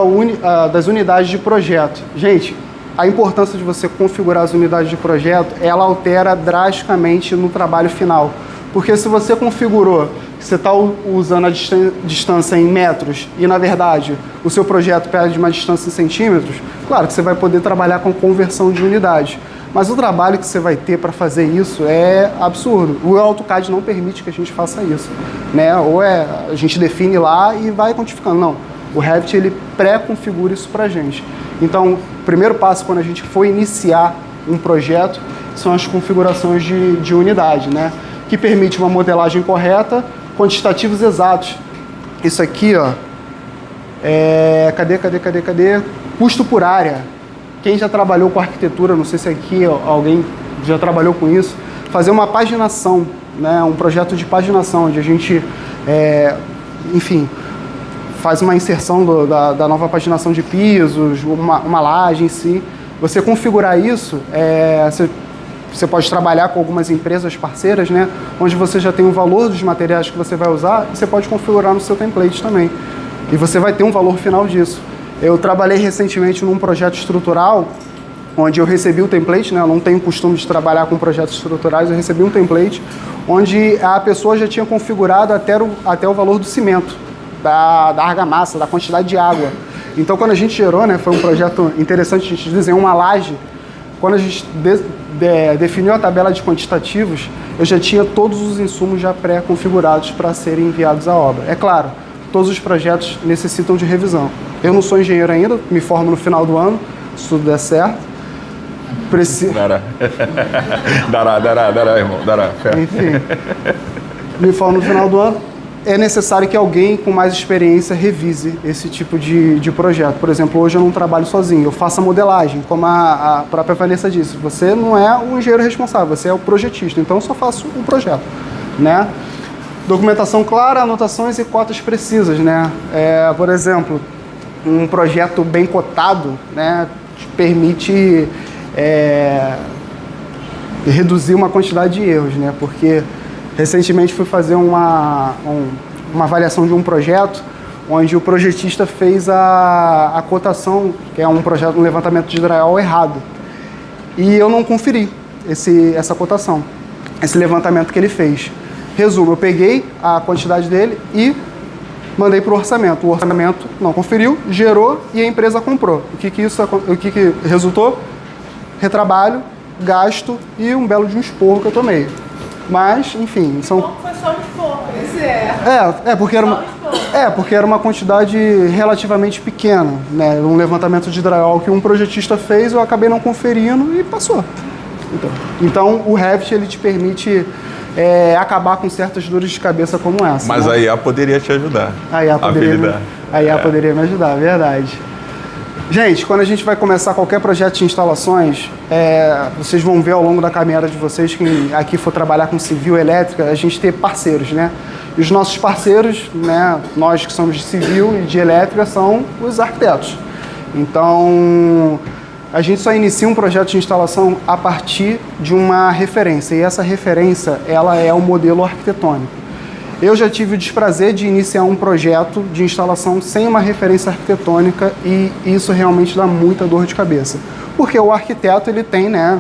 das unidades de projeto. Gente, a importância de você configurar as unidades de projeto, ela altera drasticamente no trabalho final. Porque se você configurou, você está usando a distância em metros e, na verdade, o seu projeto pede uma distância em centímetros, claro que você vai poder trabalhar com conversão de unidade. Mas o trabalho que você vai ter para fazer isso é absurdo. O AutoCAD não permite que a gente faça isso. Né? Ou a gente define lá e vai quantificando. Não. O Revit, ele pré-configura isso para a gente. Então, o primeiro passo quando a gente for iniciar um projeto são as configurações de unidade, né? Que permite uma modelagem correta, quantitativos exatos. Isso aqui, ó, cadê? Custo por área. Quem já trabalhou com arquitetura, não sei se aqui alguém já trabalhou com isso, fazer uma paginação, né? Um projeto de paginação, onde a gente, enfim, faz uma inserção da nova paginação de pisos, uma laje em si. Você configurar isso, você pode trabalhar com algumas empresas parceiras, né, onde você já tem o valor dos materiais que você vai usar e você pode configurar no seu template também. E você vai ter um valor final disso. Eu trabalhei recentemente num projeto estrutural, onde eu recebi o template, né, eu não tenho costume de trabalhar com projetos estruturais, eu recebi um template onde a pessoa já tinha configurado até o valor do cimento, da argamassa, da quantidade de água. Então, quando a gente gerou, né, foi um projeto interessante, a gente desenhou uma laje. Quando a gente definiu a tabela de quantitativos, eu já tinha todos os insumos já pré-configurados para serem enviados à obra. É claro, todos os projetos necessitam de revisão. Eu não sou engenheiro ainda, me formo no final do ano, se tudo der certo. Dará, irmão, dará. Enfim, me formo no final do ano. É necessário que alguém com mais experiência revise esse tipo de projeto. Por exemplo, hoje eu não trabalho sozinho, eu faço a modelagem, como a própria Vanessa disse. Você não é o engenheiro responsável, você é o projetista, então eu só faço o projeto, né? Documentação clara, anotações e cotas precisas, né? Por exemplo, um projeto bem cotado, né, te permite reduzir uma quantidade de erros, né? Porque recentemente fui fazer uma avaliação de um projeto onde o projetista fez a cotação, que é um projeto, um levantamento de drywall errado. E eu não conferi essa cotação, esse levantamento que ele fez. Resumo, eu peguei a quantidade dele e mandei para o orçamento. O orçamento não conferiu, gerou e a empresa comprou. O que resultou? Retrabalho, gasto e um belo de um esporro que eu tomei. Mas, enfim, são... Bom, foi só um esporro. Porque era uma quantidade relativamente pequena, né? Um levantamento de drywall que um projetista fez, eu acabei não conferindo e passou. Então o Revit, ele te permite acabar com certas dores de cabeça como essa. Mas né? a IA poderia te ajudar. A IA poderia me ajudar, verdade. Gente, quando a gente vai começar qualquer projeto de instalações, vocês vão ver ao longo da caminhada de vocês, quem aqui for trabalhar com civil, elétrica, a gente ter parceiros, né? E os nossos parceiros, né, nós que somos de civil e de elétrica, são os arquitetos. Então, a gente só inicia um projeto de instalação a partir de uma referência, e essa referência, ela é o modelo arquitetônico. Eu já tive o desprazer de iniciar um projeto de instalação sem uma referência arquitetônica e isso realmente dá muita dor de cabeça. Porque o arquiteto, ele tem, né,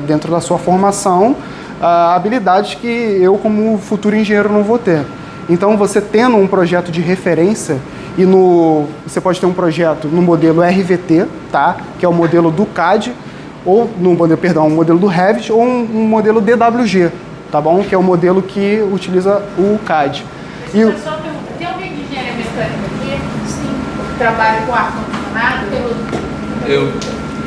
dentro da sua formação, habilidades que eu, como futuro engenheiro, não vou ter. Então, você tendo um projeto de referência, e você pode ter um projeto no modelo RVT, tá? Que é o modelo do CAD, ou no modelo, um modelo do Revit, ou um modelo DWG, tá bom? Que é o modelo que utiliza o CAD. Só uma pergunta, tem alguém de engenharia mecânica aqui? Sim. Que trabalha com ar-condicionado? Eu.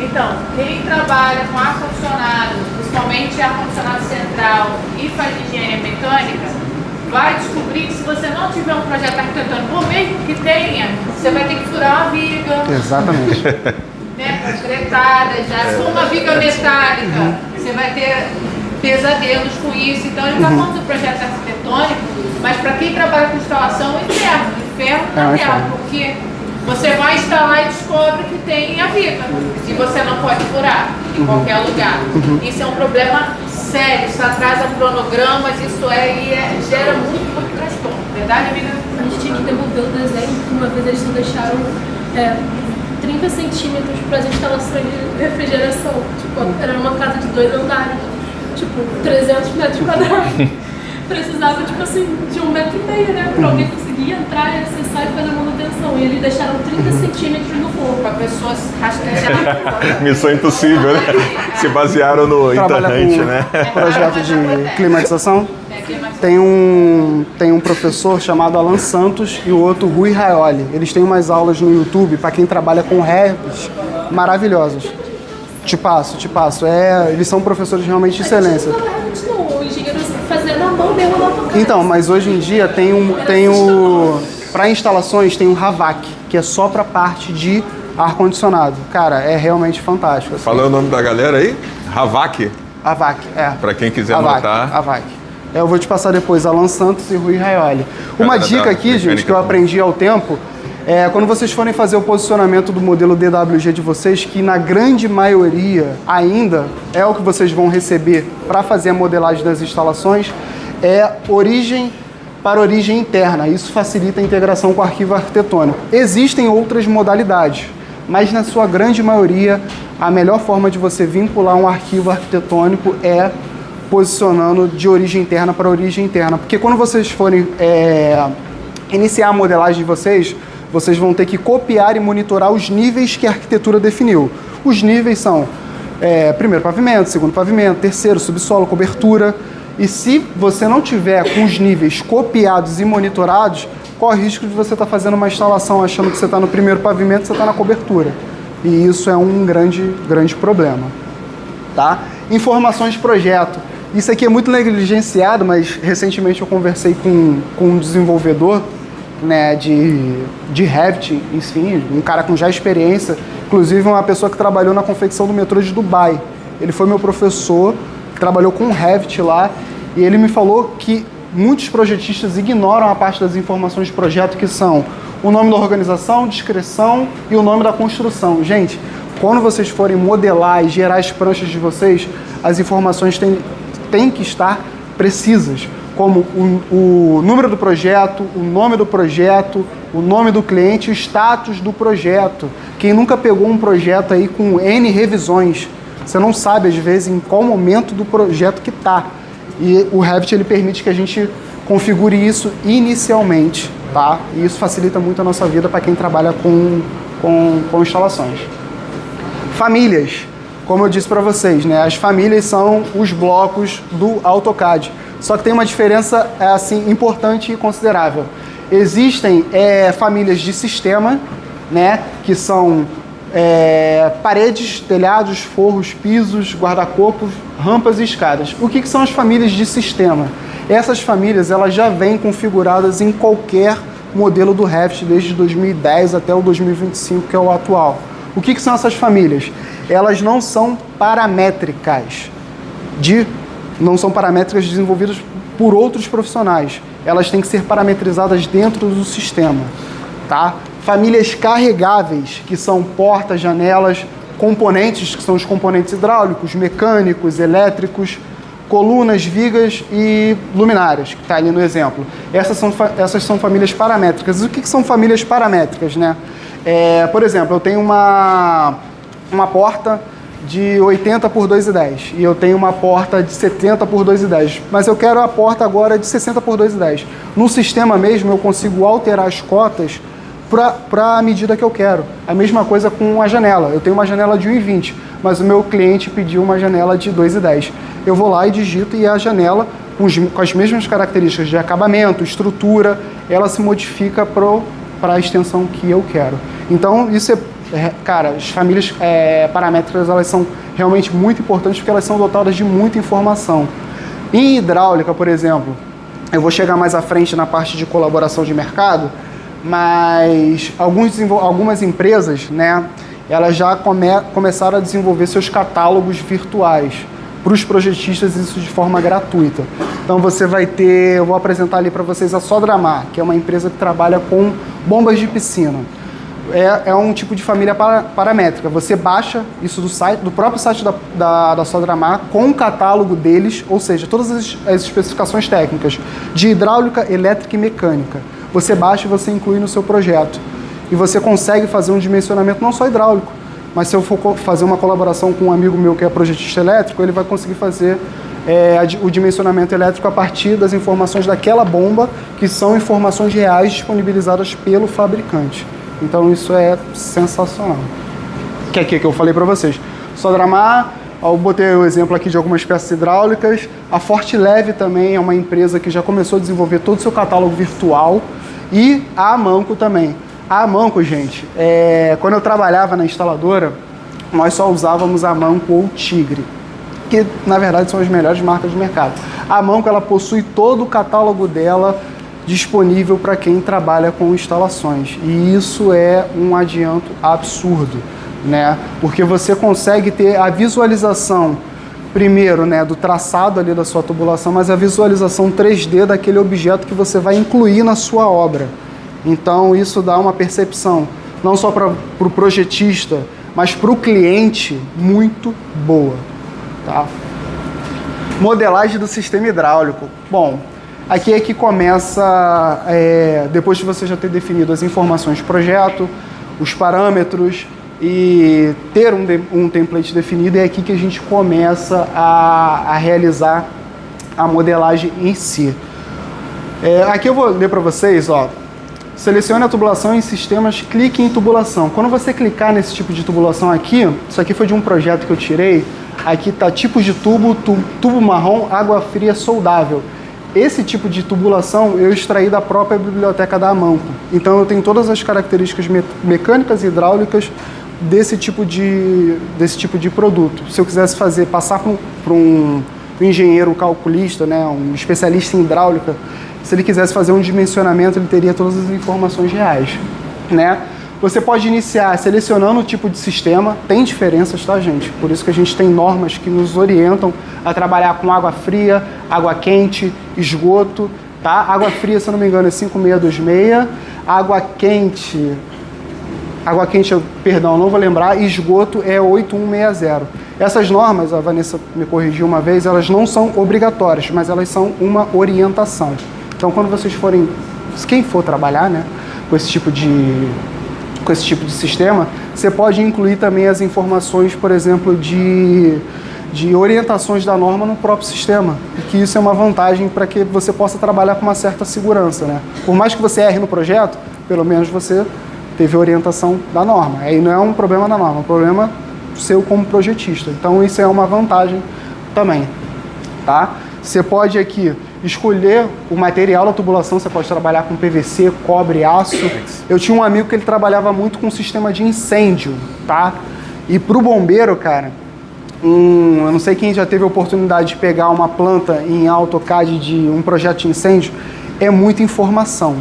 Então, quem trabalha com ar-condicionado, principalmente ar-condicionado central e faz engenharia mecânica, vai descobrir que se você não tiver um projeto arquitetônico, ou mesmo que tenha, você vai ter que furar uma viga. Exatamente. Né, concretada já. Se for uma viga metálica, você vai ter pesadelos com isso. Então, ele está falando do projeto arquitetônico, mas para quem trabalha com instalação, é inferno na terra, porque você vai instalar e descobre que tem a viga, e você não pode furar em qualquer lugar. Isso é um problema sério, isso atrasa cronogramas, isso gera muito transtorno. Verdade, amiga? A gente tinha que devolver o desenho, porque uma vez eles não deixaram 30 centímetros para as instalações de refrigeração. Tipo, era uma casa de 2 andares, tipo, 300 metros quadrados. Precisava, tipo assim, de 1,5 metro, né? Pra alguém conseguir entrar e acessar e fazer a manutenção. E eles deixaram 30 centímetros no forro. Para pessoas rastejar. Missão impossível, né? Se basearam no Internet, né? Projeto de climatização. Tem um professor chamado Alan Santos e o outro Rui Raioli. Eles têm umas aulas no YouTube para quem trabalha com Revit maravilhosas. Te passo. Eles são professores realmente de excelência. O engenheiro fazendo na mão mesmo na tua casa. Então, mas hoje em dia para instalações tem o Havac, que é só para parte de ar-condicionado. Cara, é realmente fantástico. Assim. Fala o nome da galera aí? Havac? Havac, Para quem quiser anotar. Havac. Eu vou te passar depois Alan Santos e Rui Raioli. Uma dica aqui, gente, que eu aprendi ao tempo, quando vocês forem fazer o posicionamento do modelo DWG de vocês, que na grande maioria ainda é o que vocês vão receber para fazer a modelagem das instalações, é origem para origem interna. Isso facilita a integração com o arquivo arquitetônico. Existem outras modalidades, mas na sua grande maioria, a melhor forma de você vincular um arquivo arquitetônico é posicionando de origem interna para origem interna. Porque quando vocês forem iniciar a modelagem de vocês vão ter que copiar e monitorar os níveis que a arquitetura definiu. Os níveis são primeiro pavimento, segundo pavimento, terceiro subsolo, cobertura. E se você não tiver com os níveis copiados e monitorados, corre o risco de você estar fazendo uma instalação achando que você está no primeiro pavimento e você está na cobertura. E isso é um grande problema. Tá? Informações de projeto. Isso aqui é muito negligenciado, mas recentemente eu conversei com um desenvolvedor, né, de Revit, enfim, um cara com já experiência, inclusive uma pessoa que trabalhou na confecção do metrô de Dubai. Ele foi meu professor, trabalhou com Revit lá, e ele me falou que muitos projetistas ignoram a parte das informações de projeto, que são o nome da organização, descrição e o nome da construção. Gente, quando vocês forem modelar e gerar as pranchas de vocês, as informações têm que estar precisas, como o número do projeto, o nome do projeto, o nome do cliente, o status do projeto. Quem nunca pegou um projeto aí com N revisões, você não sabe às vezes em qual momento do projeto que está. E o Revit ele permite que a gente configure isso inicialmente, tá? E isso facilita muito a nossa vida para quem trabalha com instalações. Famílias, como eu disse para vocês, né? As famílias são os blocos do AutoCAD. Só que tem uma diferença assim importante e considerável. Existem famílias de sistema, né? Que são paredes, telhados, forros, pisos, guarda-corpos, rampas e escadas. O que são as famílias de sistema? Essas famílias elas já vêm configuradas em qualquer modelo do Revit desde 2010 até o 2025, que é o atual. O que são essas famílias? Elas não são paramétricas, desenvolvidas por outros profissionais. Elas têm que ser parametrizadas dentro do sistema, tá? Famílias carregáveis, que são portas, janelas, componentes, que são os componentes hidráulicos, mecânicos, elétricos, colunas, vigas e luminárias, que está ali no exemplo. Essas são famílias paramétricas. E o que são famílias paramétricas, né? Por exemplo, eu tenho uma porta de 80 por 2,10 e eu tenho uma porta de 70 por 2,10, mas eu quero a porta agora de 60 por 2,10. No sistema mesmo eu consigo alterar as cotas para a medida que eu quero. A mesma coisa com a janela. Eu tenho uma janela de 1,20, mas o meu cliente pediu uma janela de 2,10. Eu vou lá e digito e a janela, com as mesmas características de acabamento, estrutura, ela se modifica para a extensão que eu quero. Então, isso cara, as famílias paramétricas, elas são realmente muito importantes porque elas são dotadas de muita informação. Em hidráulica, por exemplo, eu vou chegar mais à frente na parte de colaboração de mercado, mas algumas empresas, né, elas já começaram a desenvolver seus catálogos virtuais para os projetistas, isso de forma gratuita. Então você vai ter, eu vou apresentar ali para vocês a Sodramar, que é uma empresa que trabalha com bombas de piscina. É um tipo de família paramétrica. Você baixa isso do próprio site da Sodramar com o catálogo deles, ou seja, todas as especificações técnicas de hidráulica, elétrica e mecânica. Você baixa e você inclui no seu projeto. E você consegue fazer um dimensionamento não só hidráulico, mas se eu for fazer uma colaboração com um amigo meu que é projetista elétrico, ele vai conseguir fazer o dimensionamento elétrico a partir das informações daquela bomba, que são informações reais disponibilizadas pelo fabricante. Então isso é sensacional. Que é que eu falei para vocês. Sodramar, eu botei o exemplo aqui de algumas peças hidráulicas. A Fortileve também é uma empresa que já começou a desenvolver todo o seu catálogo virtual. E a Amanco também. A Amanco, gente, quando eu trabalhava na instaladora, nós só usávamos a Amanco ou Tigre, que na verdade são as melhores marcas do mercado. A Amanco, ela possui todo o catálogo dela disponível para quem trabalha com instalações. E isso é um adianto absurdo, né? Porque você consegue ter a visualização, primeiro, né, do traçado ali da sua tubulação, mas a visualização 3D daquele objeto que você vai incluir na sua obra. Então isso dá uma percepção, não só para o projetista, mas para o cliente, muito boa. Tá? Modelagem do sistema hidráulico. Bom, aqui é que começa, depois de você já ter definido as informações de projeto, os parâmetros e ter um template definido, é aqui que a gente começa a realizar a modelagem em si. Aqui eu vou ler para vocês, ó. Selecione a tubulação em sistemas, clique em tubulação. Quando você clicar nesse tipo de tubulação aqui, isso aqui foi de um projeto que eu tirei, aqui está tipos de tubo marrom, água fria soldável. Esse tipo de tubulação eu extraí da própria biblioteca da Amanco. Então eu tenho todas as características mecânicas e hidráulicas desse tipo de produto. Se eu quisesse passar para um engenheiro calculista, né, um especialista em hidráulica, se ele quisesse fazer um dimensionamento, ele teria todas as informações reais, né? Você pode iniciar selecionando o tipo de sistema, tem diferenças, tá, gente? Por isso que a gente tem normas que nos orientam a trabalhar com água fria, água quente, esgoto, tá? Água fria, se eu não me engano, é 5626, água quente, água quente, perdão, não vou lembrar, e esgoto é 8160. Essas normas, a Vanessa me corrigiu uma vez, elas não são obrigatórias, mas elas são uma orientação. Então, quando vocês forem, quem for trabalhar, né, com esse tipo de sistema, você pode incluir também as informações, por exemplo, de orientações da norma no próprio sistema, porque isso é uma vantagem para que você possa trabalhar com uma certa segurança, né? Por mais que você erre no projeto, pelo menos você teve orientação da norma. Aí não é um problema da norma, é um problema seu como projetista. Então isso é uma vantagem também, tá? Você pode aqui escolher o material da tubulação, você pode trabalhar com PVC, cobre, aço. Eu tinha um amigo que ele trabalhava muito com sistema de incêndio, tá? E pro bombeiro, cara, eu não sei quem já teve a oportunidade de pegar uma planta em AutoCAD de um projeto de incêndio, é muita informação.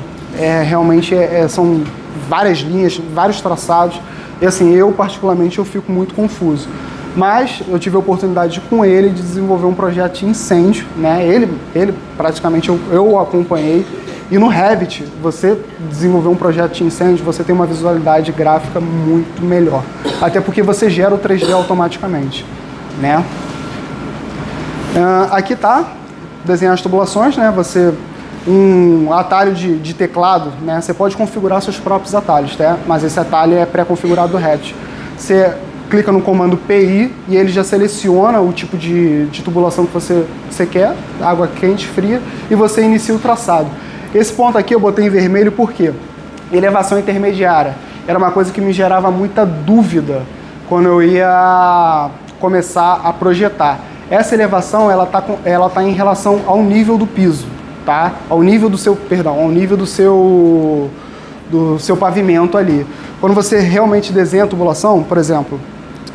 Realmente são várias linhas, vários traçados. E assim, eu particularmente eu fico muito confuso. Mas eu tive a oportunidade com ele de desenvolver um projeto de incêndio, né? Ele praticamente eu o acompanhei. E no Revit, você desenvolver um projeto de incêndio, você tem uma visualidade gráfica muito melhor. Até porque você gera o 3D automaticamente, né? Aqui tá, desenhar as tubulações, né? Um atalho de teclado, né? Você pode configurar seus próprios atalhos, tá? Mas esse atalho é pré-configurado do Revit. Você clica no comando PI e ele já seleciona o tipo de tubulação que você quer, água quente, fria, e você inicia o traçado. Esse ponto aqui eu botei em vermelho porque elevação intermediária era uma coisa que me gerava muita dúvida quando eu ia começar a projetar. Essa elevação ela tá em relação ao nível do piso, tá? Ao nível do seu pavimento ali. Quando você realmente desenha a tubulação, por exemplo,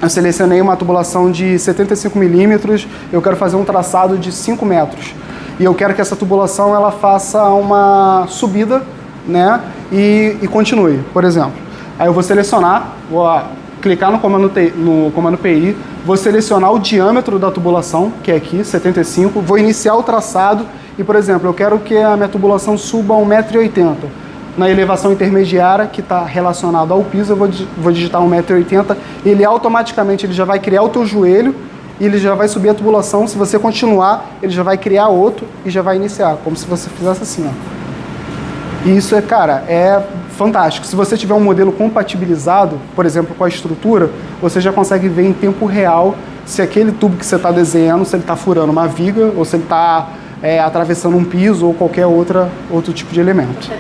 eu selecionei uma tubulação de 75 milímetros, eu quero fazer um traçado de 5 metros. E eu quero que essa tubulação ela faça uma subida, né, e continue, por exemplo. Aí eu vou selecionar, vou clicar no comando PI, vou selecionar o diâmetro da tubulação, que é aqui, 75, vou iniciar o traçado e, por exemplo, eu quero que a minha tubulação suba a 1,80 m. Na elevação intermediária, que está relacionado ao piso, eu vou digitar 1,80 m, ele automaticamente já vai criar o teu joelho e ele já vai subir a tubulação. Se você continuar, ele já vai criar outro e já vai iniciar, como se você fizesse assim, ó. E isso é fantástico. Se você tiver um modelo compatibilizado, por exemplo, com a estrutura, você já consegue ver em tempo real se aquele tubo que você está desenhando, se ele está furando uma viga ou se ele está atravessando um piso ou qualquer outro tipo de elemento.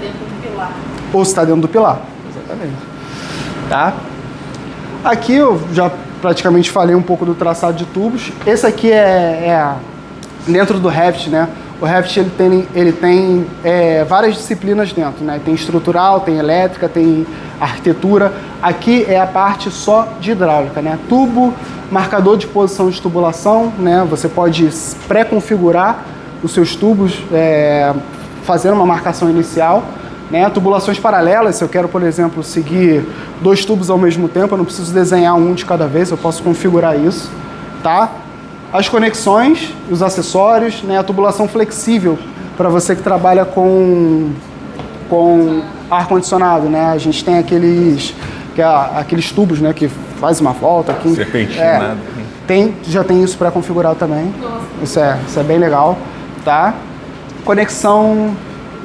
Ou se está dentro do pilar. Exatamente. Tá? Aqui eu já praticamente falei um pouco do traçado de tubos. Esse aqui é dentro do Revit, né? O Revit ele tem várias disciplinas dentro, né? Tem estrutural, tem elétrica, tem arquitetura. Aqui é a parte só de hidráulica, né? Tubo, marcador de posição de tubulação, né? Você pode pré-configurar os seus tubos fazendo uma marcação inicial. Né? Tubulações paralelas, se eu quero, por exemplo, seguir 2 tubos ao mesmo tempo, eu não preciso desenhar um de cada vez, eu posso configurar isso, tá? As conexões, os acessórios, né? A tubulação flexível, para você que trabalha com ar-condicionado, né? A gente tem aqueles tubos, né, que faz uma volta aqui. Serpentinado. Já tem isso pré-configurado também. Isso é bem legal, tá? Conexão,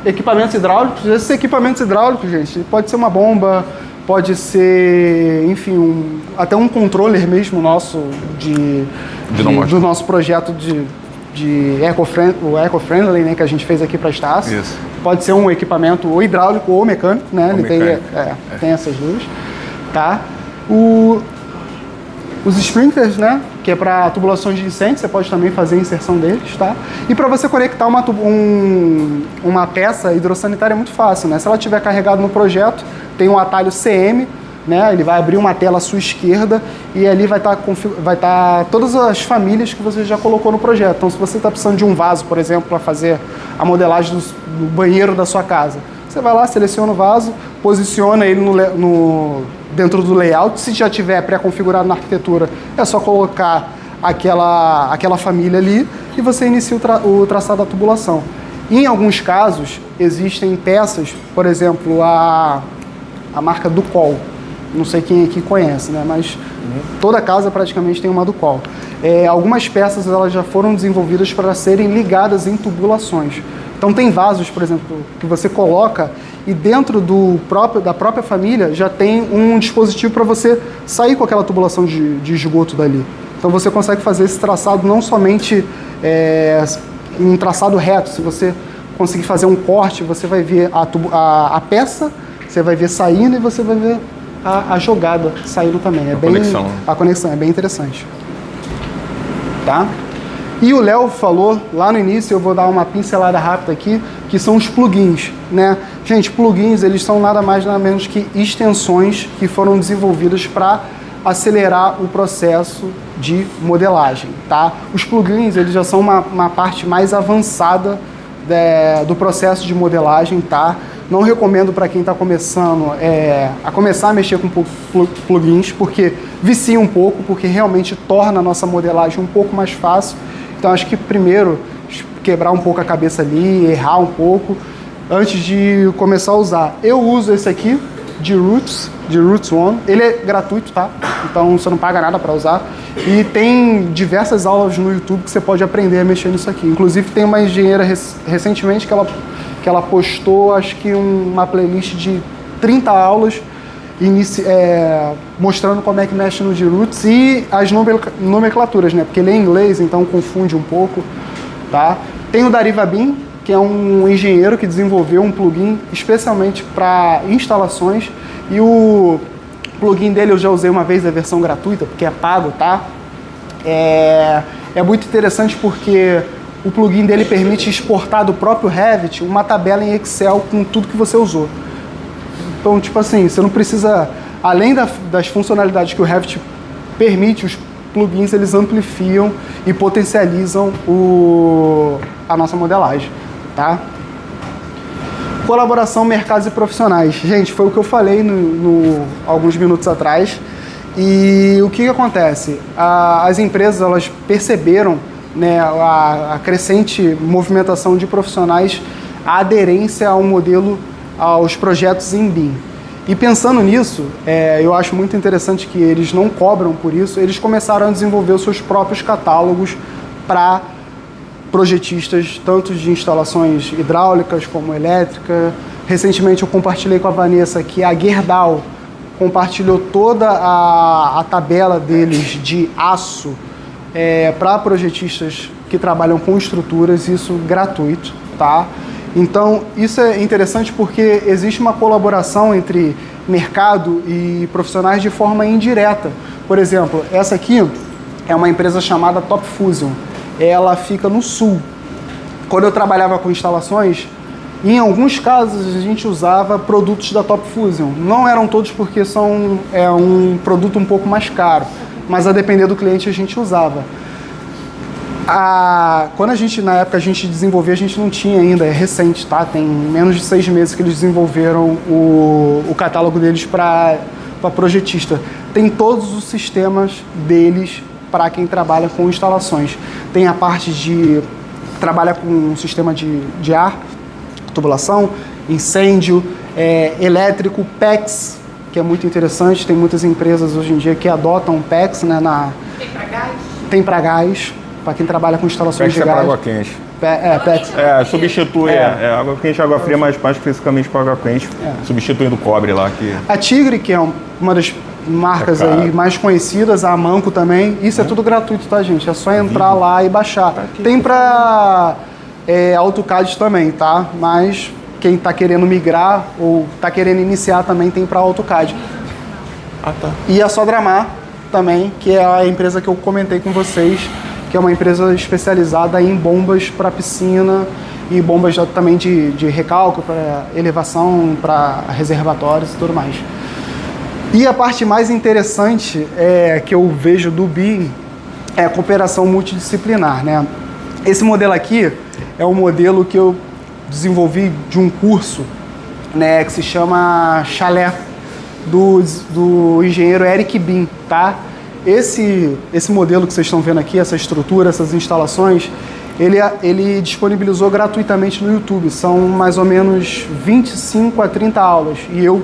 equipamentos hidráulicos. Esses equipamentos hidráulicos, gente, pode ser uma bomba, pode ser, enfim, até um controller mesmo nosso do nosso projeto de eco-friendly, né, que a gente fez aqui para a Estácio. Isso. Pode ser um equipamento ou hidráulico ou mecânico, né? Tem essas duas, tá? Os sprinklers, né, que é para tubulações de incêndio, você pode também fazer a inserção deles, tá? E para você conectar uma peça hidrossanitária é muito fácil, né? Se ela estiver carregada no projeto, tem um atalho CM, né? Ele vai abrir uma tela à sua esquerda e ali vai estar todas as famílias que você já colocou no projeto. Então, se você está precisando de um vaso, por exemplo, para fazer a modelagem do banheiro da sua casa, você vai lá, seleciona o vaso, posiciona ele dentro do layout. Se já tiver pré-configurado na arquitetura, é só colocar aquela família ali e você inicia o traçado da tubulação. Em alguns casos, existem peças, por exemplo, a marca Ducol, não sei quem aqui conhece, né? Mas toda casa praticamente tem uma Ducol. Algumas peças elas já foram desenvolvidas para serem ligadas em tubulações. Então tem vasos, por exemplo, que você coloca e dentro da própria família já tem um dispositivo para você sair com aquela tubulação de esgoto dali. Então você consegue fazer esse traçado não somente um traçado reto. Se você conseguir fazer um corte, você vai ver a peça, você vai ver saindo e você vai ver a jogada saindo também. Conexão. A conexão é bem interessante. Tá? E o Léo falou lá no início, eu vou dar uma pincelada rápida aqui, que são os plugins, né? Gente, plugins, eles são nada mais nada menos que extensões que foram desenvolvidas para acelerar o processo de modelagem, tá? Os plugins, eles já são uma parte mais avançada do processo de modelagem, tá? Não recomendo para quem está começando a começar a mexer com plugins, porque vicia um pouco, porque realmente torna a nossa modelagem um pouco mais fácil. Então acho que primeiro quebrar um pouco a cabeça ali, errar um pouco, antes de começar a usar. Eu uso esse aqui, de Roots One. Ele é gratuito, tá? Então você não paga nada para usar. E tem diversas aulas no YouTube que você pode aprender a mexer nisso aqui. Inclusive tem uma engenheira recentemente que ela postou, acho que uma playlist de 30 aulas mostrando como é que mexe no G-Roots e as nomenclaturas, né? Porque ele é em inglês, então confunde um pouco, tá? Tem o Darivabin, que é um engenheiro que desenvolveu um plugin especialmente para instalações, e o plugin dele eu já usei uma vez, a versão gratuita, porque é pago, tá? É muito interessante porque o plugin dele permite exportar do próprio Revit uma tabela em Excel com tudo que você usou. Então, tipo assim, você não precisa, além das funcionalidades que o Revit permite, os plugins eles amplifiam e potencializam a nossa modelagem, tá? Colaboração, mercados e profissionais. Gente, foi o que eu falei alguns minutos atrás. E o que acontece? As empresas elas perceberam, né, a crescente movimentação de profissionais, a aderência ao modelo, aos projetos em BIM. E pensando nisso, eu acho muito interessante que eles não cobram por isso, eles começaram a desenvolver os seus próprios catálogos para projetistas, tanto de instalações hidráulicas como elétrica. Recentemente eu compartilhei com a Vanessa que a Gerdau compartilhou toda a tabela deles de aço para projetistas que trabalham com estruturas, isso gratuito, tá? Então, isso é interessante porque existe uma colaboração entre mercado e profissionais de forma indireta. Por exemplo, essa aqui é uma empresa chamada Top Fusion. Ela fica no sul. Quando eu trabalhava com instalações, em alguns casos a gente usava produtos da Top Fusion. Não eram todos porque são um produto um pouco mais caro, mas a depender do cliente a gente usava. Quando na época a gente desenvolvia, a gente não tinha ainda, é recente, tá? Tem menos de 6 meses que eles desenvolveram o catálogo deles para projetista. Tem todos os sistemas deles para quem trabalha com instalações. Tem a parte trabalha com um sistema de ar, tubulação, incêndio, elétrico, PEX, que é muito interessante. Tem muitas empresas hoje em dia que adotam PEX, né? Tem para gás? Tem para gás. Para quem trabalha com instalações PEX de gás. para água quente. PEX. Substitui água quente e água fria, mas mais especificamente para água quente, substituindo o cobre lá. A Tigre, que é uma das marcas aí mais conhecidas, a Amanco também, isso é tudo gratuito, tá, gente? É só entrar lá e baixar. Tem para AutoCAD também, tá? Mas quem está querendo migrar ou está querendo iniciar também tem para AutoCAD. Tá. E a Sodramar também, que é a empresa que eu comentei com vocês, que é uma empresa especializada em bombas para piscina e bombas também de recálculo, para elevação, para reservatórios e tudo mais. E a parte mais interessante que eu vejo do BIM é a cooperação multidisciplinar, né? Esse modelo aqui é um modelo que eu desenvolvi de um curso, né, que se chama Chalé, do engenheiro Eric Bin, tá? Esse modelo que vocês estão vendo aqui, essa estrutura, essas instalações, ele disponibilizou gratuitamente no YouTube. São mais ou menos 25 a 30 aulas. E eu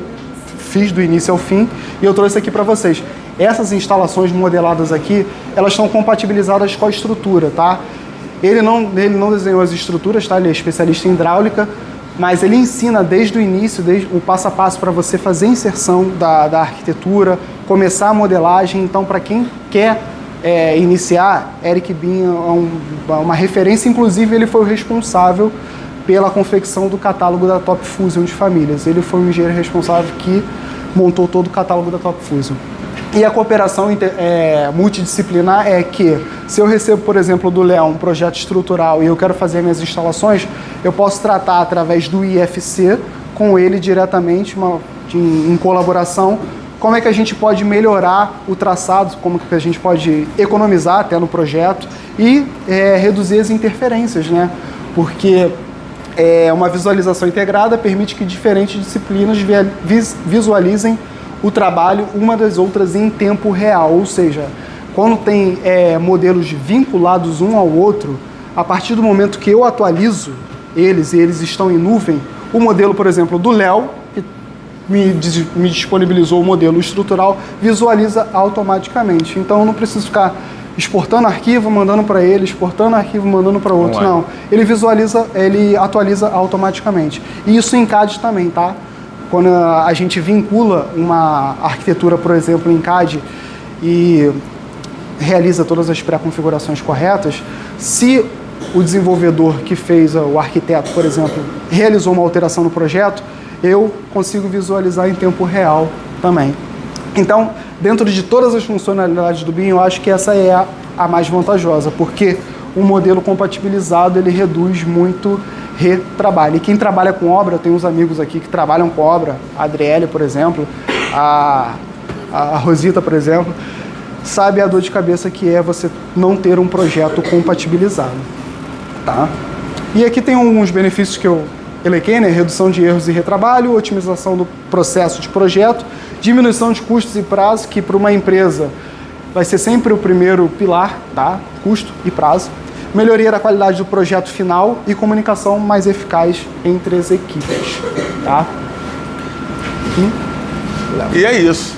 fiz do início ao fim e eu trouxe aqui para vocês. Essas instalações modeladas aqui, elas estão compatibilizadas com a estrutura, tá? Ele não desenhou as estruturas, tá? Ele é especialista em hidráulica, mas ele ensina desde o início, desde o passo a passo para você fazer a inserção da arquitetura, começar a modelagem. Então, para quem quer iniciar, Eric Bin é uma referência. Inclusive, ele foi o responsável pela confecção do catálogo da Top Fusion de famílias. Ele foi o engenheiro responsável que montou todo o catálogo da Top Fusion. E a cooperação multidisciplinar é que, se eu recebo, por exemplo, do Léo um projeto estrutural e eu quero fazer minhas instalações, eu posso tratar através do IFC com ele diretamente, em colaboração, como é que a gente pode melhorar o traçado, como que a gente pode economizar até no projeto e reduzir as interferências, né? Porque uma visualização integrada permite que diferentes disciplinas visualizem o trabalho uma das outras em tempo real, ou seja, quando tem modelos vinculados um ao outro, a partir do momento que eu atualizo eles e eles estão em nuvem, o modelo, por exemplo, do Léo, que me disponibilizou o modelo estrutural, visualiza automaticamente. Então eu não preciso ficar exportando arquivo, mandando para ele, exportando arquivo, mandando para outro, não. Ele atualiza automaticamente. E isso em CAD também, tá? Quando a gente vincula uma arquitetura, por exemplo, em CAD e realiza todas as pré-configurações corretas, se o desenvolvedor que fez, o arquiteto, por exemplo, realizou uma alteração no projeto, eu consigo visualizar em tempo real também. Então, dentro de todas as funcionalidades do BIM, eu acho que essa é a mais vantajosa, porque o modelo compatibilizado, ele reduz muito retrabalho. E quem trabalha com obra, tem uns amigos aqui que trabalham com obra, a Adriele, por exemplo, a Rosita, por exemplo, sabe a dor de cabeça que é você não ter um projeto compatibilizado, tá? E aqui tem alguns benefícios que eu elequei, né? Redução de erros e retrabalho, otimização do processo de projeto, diminuição de custos e prazo, que para uma empresa vai ser sempre o primeiro pilar, tá? Custo e prazo. Melhoria da qualidade do projeto final e comunicação mais eficaz entre as equipes, tá? E é isso.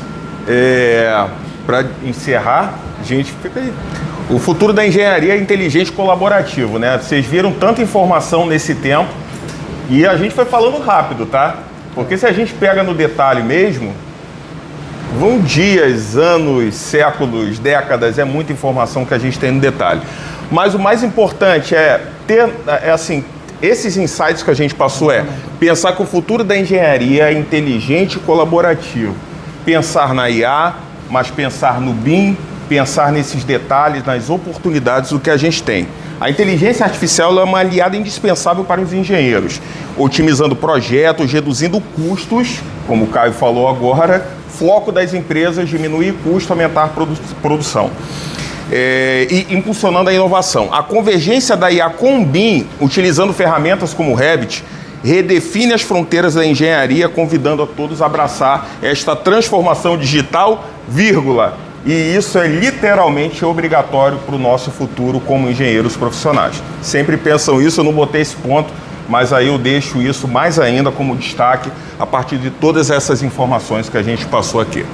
Para encerrar, a gente fica aí. O futuro da engenharia é inteligente e colaborativo, né? Vocês viram tanta informação nesse tempo e a gente foi falando rápido, tá? Porque se a gente pega no detalhe mesmo, vão dias, anos, séculos, décadas, é muita informação que a gente tem no detalhe. Mas o mais importante é ter, assim, esses insights que a gente passou pensar que o futuro da engenharia é inteligente e colaborativo. Pensar na IA, mas pensar no BIM, pensar nesses detalhes, nas oportunidades do que a gente tem. A inteligência artificial é uma aliada indispensável para os engenheiros, otimizando projetos, reduzindo custos, como o Caio falou agora, foco das empresas, diminuir custo, aumentar a produção. E impulsionando a inovação. A convergência da IA com o BIM, utilizando ferramentas como o Revit, redefine as fronteiras da engenharia, convidando a todos a abraçar esta transformação digital, e isso é literalmente obrigatório para o nosso futuro como engenheiros profissionais. Sempre pensam isso, eu não botei esse ponto, mas aí eu deixo isso mais ainda como destaque a partir de todas essas informações que a gente passou aqui.